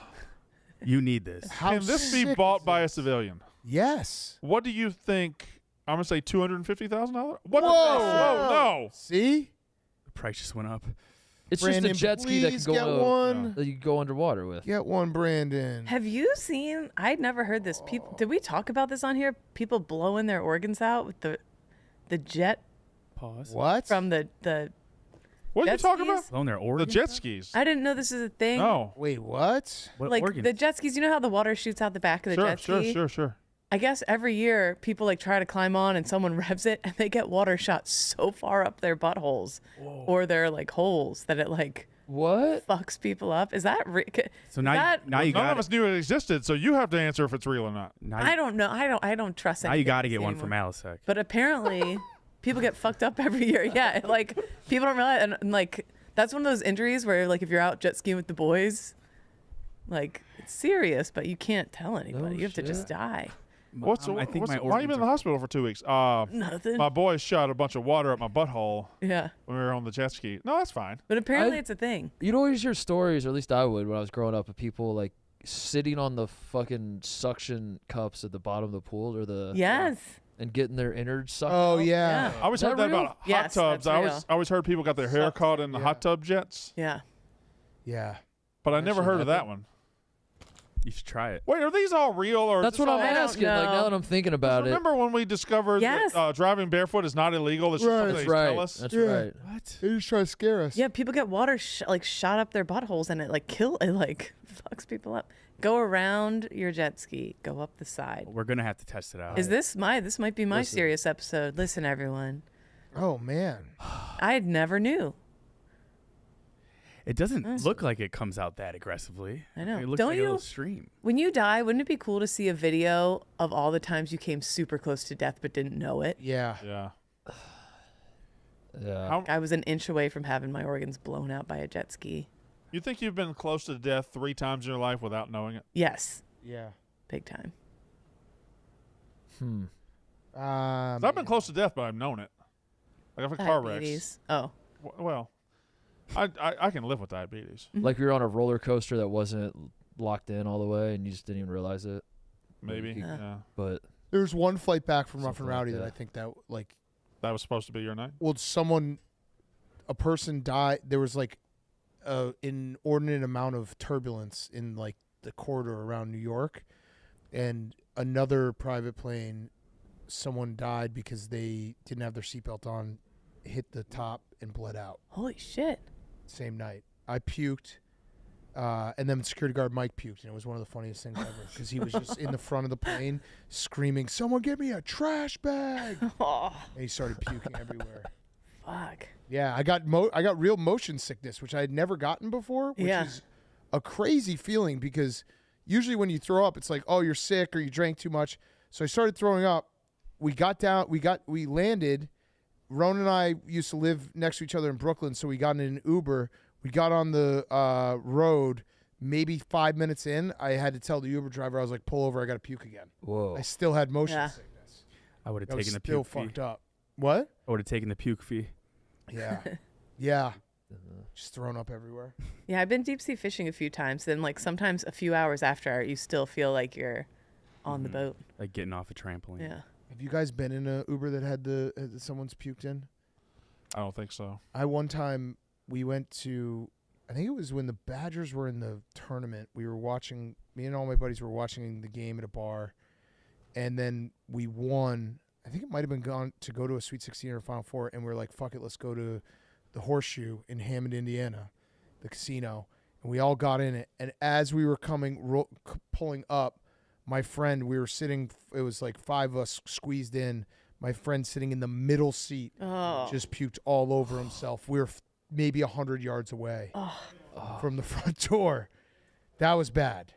You need this. How can this be sick bought is by a this? civilian? Yes. What do you think? I'm gonna say $250,000. What? Whoa! Whoa! No. See, The price just went up. It's Brandon, just a jet ski that please can get go one. that you can go underwater with. Get one, Brandon. Have you seen? I'd never heard this. People, did we talk about this on here? People blowing their organs out with the jet Pause. What? from the. What are you Jet talking skis? about? Blowing their The organs jet out? skis. I didn't know this is a thing. No. Wait, what? What Like organs? the jet skis. You know how the water shoots out the back of the jet ski? Sure. I guess every year people like try to climb on and someone revs it and they get water shot so far up their buttholes or their like holes that it like What? fucks people up. Is that So now, that, now you None got of us knew it existed, so you have to answer if it's real or not. I don't know. I don't trust Now anything you got to I get see one anymore. from Alisec. But apparently people get fucked up every year. Yeah, like people don't realize and like that's one of those injuries where like if you're out jet skiing with the boys, like it's serious, but you can't tell anybody. You have to just die. I think my why you been in the hospital for 2 weeks? Nothing. My boy shot a bunch of water up my butthole Yeah. when we were on the jet ski. No, that's fine. But apparently it's a thing. You'd always hear stories, or at least I would when I was growing up, of people like sitting on the fucking suction cups at the bottom of the pool or the Yes. and getting their innards sucked Oh out? yeah. I always heard that about hot Yes, tubs. that's I real. always heard people got their hair caught in the hot tub jets, Yeah. Yeah. but I never Actually, heard of that one. You should try it. Wait, are these all real or? That's is what this I'm all- asking. Like now that I'm thinking about it. Remember when we discovered Yes. that driving barefoot is not illegal? It's just something That's they right. tell us. That's Yeah. right. What? They just try to scare us. Yeah, people get water shot up their buttholes and it fucks people up. Go around your jet ski. Go up the side. We're gonna have to test it out. This might be my Listen. serious episode. Listen, everyone. Oh man. I never knew. It doesn't look like it comes out that aggressively. I know. It looks Don't like a you? little stream. When you die, wouldn't it be cool to see a video of all the times you came super close to death but didn't know it? Yeah. Yeah. Yeah. I was an inch away from having my organs blown out by a jet ski. You think you've been close to death 3 times in your life without knowing it? Yes, Yeah. big time. I've been close to death, but I've known it. Like I've had car wrecks. Diabetes. Oh. Well, I can live with diabetes. Like you're on a roller coaster that wasn't locked in all the way, and you just didn't even realize it. Maybe. Yeah. But There's one flight back from Rough and Something like Rowdy that that. I think that like That was supposed to be your night? well a person died. There was like an inordinate amount of turbulence in like the corridor around New York, and another private plane, someone died because they didn't have their seatbelt on, hit the top and bled out. Holy shit. Same night. I puked, and then security guard Mike puked, and it was one of the funniest things ever because he was just in the front of the plane screaming, "Someone give me a trash bag!" Oh, And he started puking everywhere. fuck. Yeah, I got real motion sickness, which I had never gotten before, which Yeah. is a crazy feeling because usually when you throw up, it's like, oh, you're sick or you drank too much. So I started throwing up. We got down. We landed. Ron and I used to live next to each other in Brooklyn, so we got in an Uber. We got on the road. Maybe 5 minutes in, I had to tell the Uber driver, I was like, pull over, I got to puke again. whoa. I still had motion Yeah. sickness. I would have I was taken the still puke fee. fucked up. What? I would have taken the puke fee. Yeah. Yeah. Just thrown up everywhere. Yeah, I've been deep sea fishing a few times. Then, like, sometimes a few hours after, you still feel like you're on the boat. Like getting off a trampoline. Yeah. Have you guys been in a Uber that had someone's puked in? I don't think so. One time we went to, I think it was when the Badgers were in the tournament. We were watching, me and all my buddies were watching the game at a bar, and then we won. I think it might have been gone to go to a Sweet 16 or Final Four, and we were like, fuck it, let's go to the Horseshoe in Hammond, Indiana, the casino. And we all got in it. And as we were pulling up, my friend, we were sitting, it was like 5 of us squeezed in. My friend sitting in the middle seat just puked all over himself. We were maybe 100 yards away from the front door. That was bad.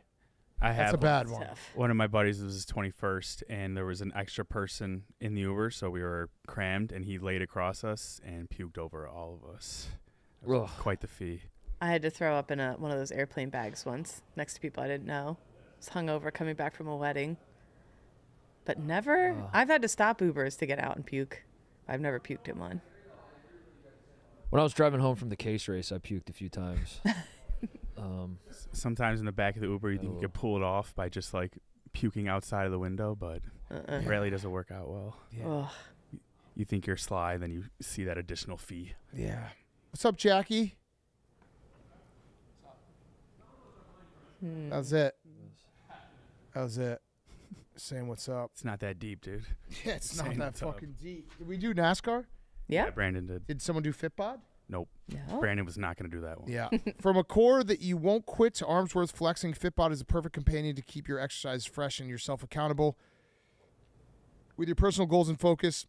That's a bad one. One of my buddies was his 21st, and there was an extra person in the Uber, so we were crammed, and he laid across us and puked over all of us. It was quite the fee. I had to throw up in one of those airplane bags once next to people I didn't know. I was hungover coming back from a wedding. But never, I've had to stop Ubers to get out and puke. I've never puked in one. When I was driving home from the case race, I puked a few times. Sometimes in the back of the Uber, you think you could pull it off by just like puking outside of the window, but it rarely doesn't work out well. Yeah. You think you're sly, then you see that additional fee. Yeah. What's up, Jackie? That's it. That was it. Saying what's up. It's not that deep, dude. Yeah, it's not Saying that what's up. fucking deep. Did we do NASCAR? Yeah. Brandon did. Did someone do Fitbod? Nope. No. Brandon was not going to do that one. Yeah. From a core that you won't quit to arms worth flexing, Fitbod is a perfect companion to keep your exercise fresh and yourself accountable. With your personal goals in focus,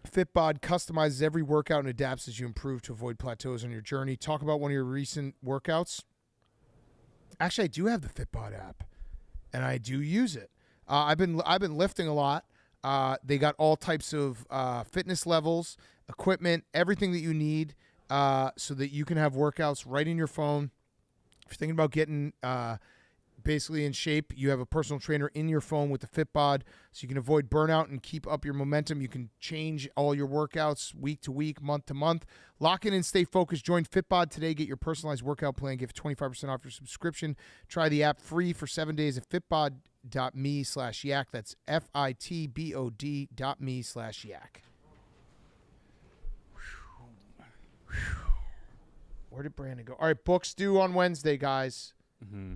Fitbod customizes every workout and adapts as you improve to avoid plateaus on your journey. Talk about one of your recent workouts. Actually, I do have the Fitbod app, and I do use it. I've been lifting a lot. They got all types of fitness levels, equipment, everything that you need, so that you can have workouts right in your phone. If you're thinking about getting basically in shape. You have a personal trainer in your phone with the Fitbod, so you can avoid burnout and keep up your momentum. You can change all your workouts week to week, month to month. Lock in and stay focused. Join Fitbod today. Get your personalized workout plan. Get 25% off your subscription. Try the app free for 7 days at fitbod.me/yak. That's FITBOD.me/yak. Where did Brandon go? All right, books due on Wednesday, guys. Mm-hmm.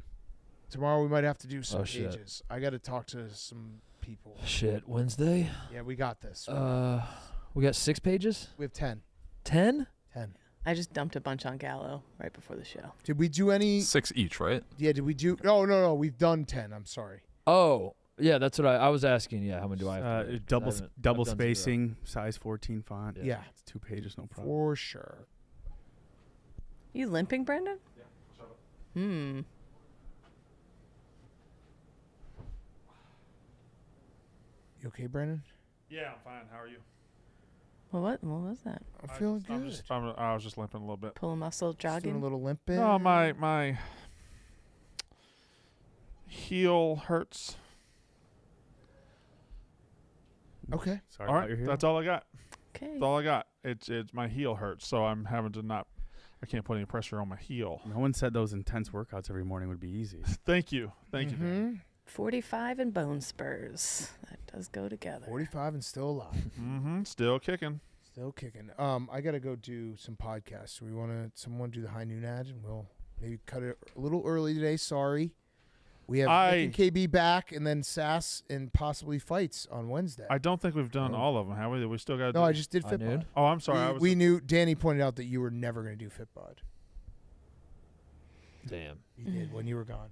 Tomorrow we might have to do some shit. pages. I got to talk to some people. Shit, Wednesday? Yeah, we got this. We got 6 pages? We have 10. 10? 10. I just dumped a bunch on Gallo right before the show. Did we do any? 6 each, right? Yeah, did we do? Oh, no. We've done 10. I'm sorry. Oh, yeah, that's what I was asking. Yeah, how many do I have to do? Double spacing, size 14 font. Yeah. It's 2 pages, no problem. For sure. You limping, Brendan? Yeah. You okay, Brandon? Yeah, I'm fine. How are you? Well, what was that? I'm feeling good. I was just limping a little bit. Pull a muscle, Just doing jogging. a little limping. No, my heel hurts. Okay. Sorry All about right, your heel. that's all I got. Okay. That's all I got. It's my heel hurts, so I'm having to not. I can't put any pressure on my heel. No one said those intense workouts every morning would be easy. Thank you. Thank you. Dan. 45 and bone spurs. That does go together. 45 and still alive. Still kicking. Still kicking. I got to go do some podcasts. We want to someone do the high noon ad, and we'll maybe cut it a little early today. Sorry. We have Nick and KB back, and then Sass and possibly fights on Wednesday. I don't think we've done all of them, have we? We still got. No, I just did Fitbod. Oh, I'm sorry. We knew. Danny pointed out that you were never going to do Fitbod. Damn. He did when you were gone.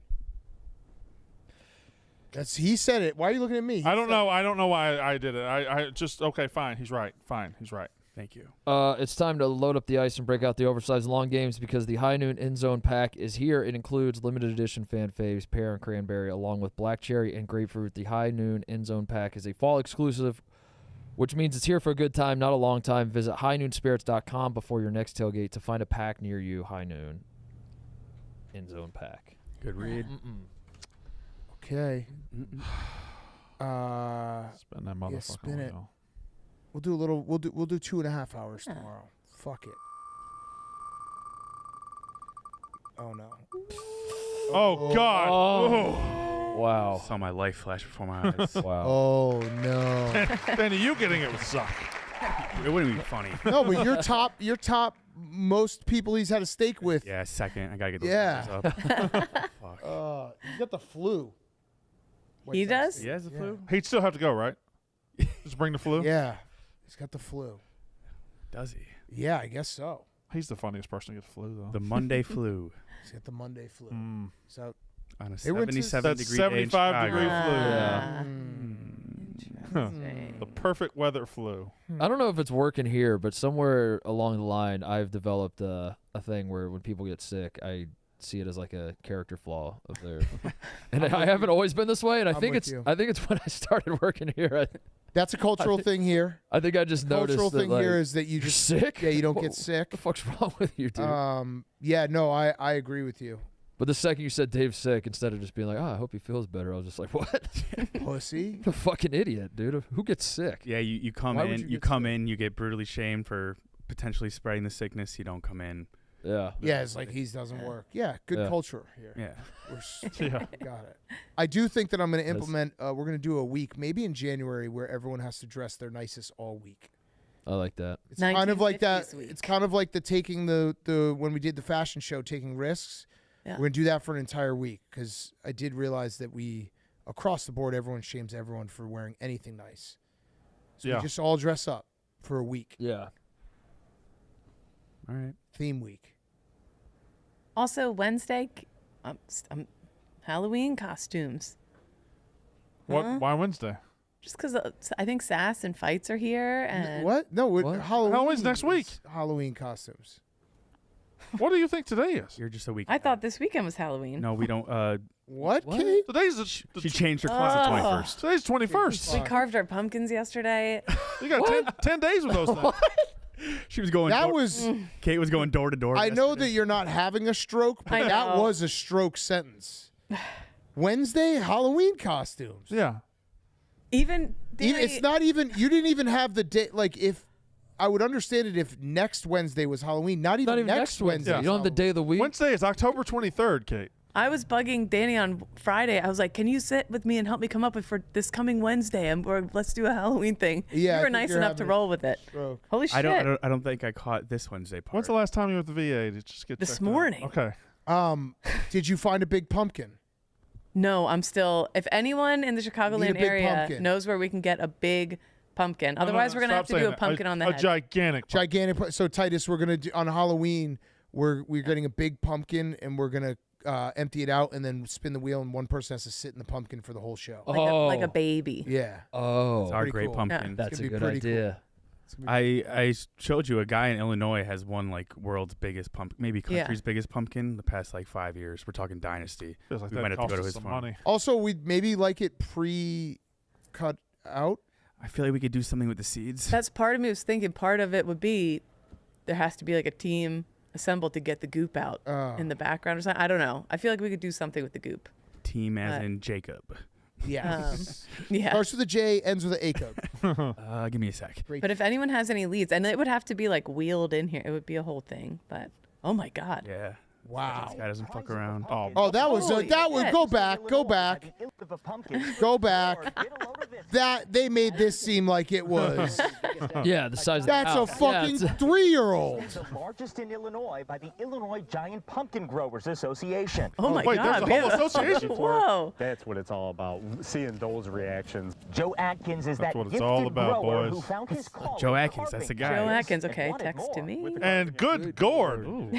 He said it. Why are you looking at me? I don't know. I don't know why I did it. I just okay. Fine. He's right. Fine. He's right. Thank you. It's time to load up the ice and break out the oversized long games because the High Noon End Zone Pack is here. It includes limited edition fan faves, pear and cranberry, along with black cherry and grapefruit. The High Noon End Zone Pack is a fall exclusive, which means it's here for a good time, not a long time. Visit highnoonspirits.com before your next tailgate to find a pack near you. High Noon End Zone Pack. Good read. Okay. Spin that motherfucker. Yeah, spin it. wheel. We'll do a little. We'll do 2.5 hours tomorrow. Fuck it. Oh no. Oh God. Oh. Wow. Saw my life flash before my eyes. Wow. Oh no. Danny, you getting it would suck. It wouldn't be funny. No, but you're top. Most people he's had a steak with. Yeah, second. I gotta get those Yeah. numbers up. Fuck. He's got the flu. He does? He has the flu? He'd still have to go, right? Just bring the flu. Yeah. He's got the flu. Does he? Yeah, I guess so. He's the funniest person to get the flu, though. The Monday flu. He's got the Monday flu. So On a They went to 77 That's degree day in 75 degree Chicago. flu. The perfect weather flu. I don't know if it's working here, but somewhere along the line, I've developed a thing where when people get sick, I see it as like a character flaw of their. And I haven't always been this way, and I think it's when I started working here. That's a cultural thing here. I think I just noticed cultural that, thing like, here is that you you're just sick. Yeah, you don't get What sick. the fuck's wrong with you, dude? Yeah, no, I agree with you. But the second you said Dave's sick, instead of just being like, "Oh, I hope he feels better," I was just like, "What? Pussy? The fucking idiot, dude! Who gets sick?" Yeah, you come Why would in, you you get brutally shamed for potentially spreading the sickness. You don't come in. Yeah. Yeah, it's like he doesn't work. Yeah, good Yeah. culture here. Yeah. Yeah. Got it. I do think that I'm going to implement, we're going to do a week, maybe in January, where everyone has to dress their nicest all week. I like that. It's kind of like that. 1950s week. It's kind of like the taking the when we did the fashion show, taking risks. Yeah. We're going to do that for an entire week because I did realize that we, across the board, everyone shames everyone for wearing anything nice. So Yeah. we just all dress up for a week. Yeah. All right. Theme week. Also, Wednesday, Halloween costumes. What? Huh? Why Wednesday? Just because I think Sass and Fights are here. And What? No, What? Halloween's next week. Halloween costumes. What do you think today is? You're just a week. I thought this weekend was Halloween. No, we don't. What, What? Kate? Today's She changed her class Oh. at 21st. Today's 21st. We carved our pumpkins yesterday. You got 10 days with those things. She was going. That door- was. Kate was going door to door. I know that yesterday. you're not having a stroke, but I that know. was a stroke sentence. Wednesday, Halloween costumes. Yeah. Even it's not even. You didn't even have the day. Like if I would understand it if next Wednesday was Halloween. Not even next Wednesday. You don't have the day of the week. Wednesday is October 23rd, Kate. I was bugging Danny on Friday. I was like, "Can you sit with me and help me come up with for this coming Wednesday? Or let's do a Halloween thing." Yeah, you were nice enough to roll with it. Holy shit! I don't think I caught this Wednesday part. When's the last time you were at the VA to just get This checked morning. out? Okay. Did you find a big pumpkin? No, I'm still. If anyone in the Need Chicagoland a big area pumpkin. knows where we can get a big pumpkin, otherwise we're gonna have to do a pumpkin on the head. Gigantic. So Titus, we're gonna do on Halloween. We're getting a big pumpkin and we're gonna empty it out and then spin the wheel and one person has to sit in the pumpkin for the whole show. Like a baby. Yeah. Oh, It's our Pretty great cool. pumpkin. Yeah. that's a be good pretty idea. I showed you a guy in Illinois has won like world's biggest pumpkin, maybe country's biggest pumpkin the past like 5 years. We're talking dynasty. Feels like we that might have to cost go to us his some farm. money. Also, we'd maybe like it pre-cut out. I feel like we could do something with the seeds. That's part of me was thinking. Part of it would be there has to be like a team assembled to get the goop out in the background or something. I don't know. I feel like we could do something with the goop. Team as in Jacob. Yeah. Yeah. Starts with a J, ends with an A code. Give me a sec. But if anyone has any leads, and it would have to be like wheeled in here, it would be a whole thing. But oh my god. Yeah. Wow. This guy doesn't fuck around. Oh, that was Holy that was shit. go back. Go back. That they made this seem like it was. Yeah, the size That's of a the house. fucking Yeah, it's 3-year-old. The largest in Illinois by the Illinois Giant Pumpkin Growers Association. Oh my wait, god. there's a whole association? Whoa. That's what it's all about, seeing those reactions. Joe Atkins is That's that what it's gifted all about, grower boys. who found his calling Joe in Atkins, that's the carving. guy. Joe Atkins. Okay, text to me. And good gourd. Ooh.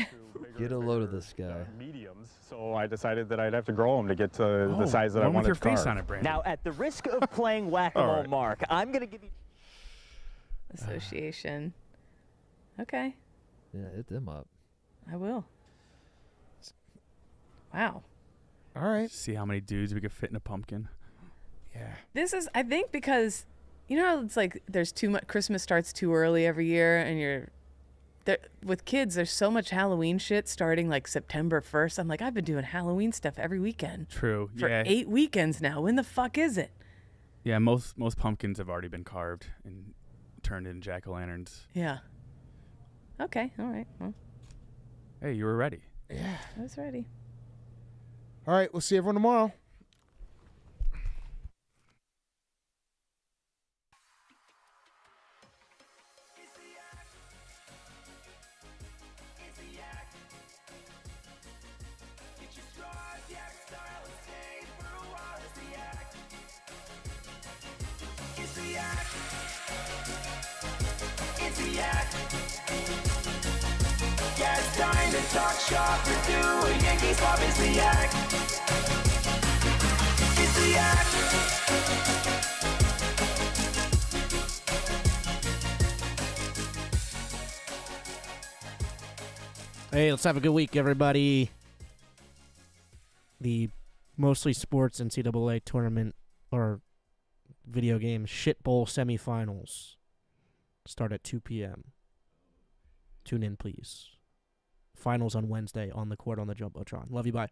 Get a load of this guy. Mediums, so I decided that I'd have to grow them to get to the size that I one with wanted your to carve. face on it, Brandon. Now, at the risk of playing whack-a-mole, All right. Mark, I'm going to give you... Association. Okay, Yeah, hit them up. I will. Wow. All right. See how many dudes we could fit in a pumpkin. Yeah. This is, I think, because you know how it's like there's too much. Christmas starts too early every year, and you're there with kids. There's so much Halloween shit starting like September 1st. I'm like, I've been doing Halloween stuff every weekend True. for yeah. 8 weekends now. When the fuck is it? Yeah, most pumpkins have already been carved and turned into jack-o'-lanterns. Yeah. Okay. All right. Well, Hey, you were ready. Yeah. I was ready. All right. We'll see everyone tomorrow. Yeah, it's time to talk shop or do a Yankees pop. It's the Yak. It's the Yak. Hey, let's have a good week, everybody. The mostly sports NCAA tournament or video game shit bowl semifinals start at 2 p.m. Tune in, please. Finals on Wednesday on the court on the Jumbotron. Love you, bye.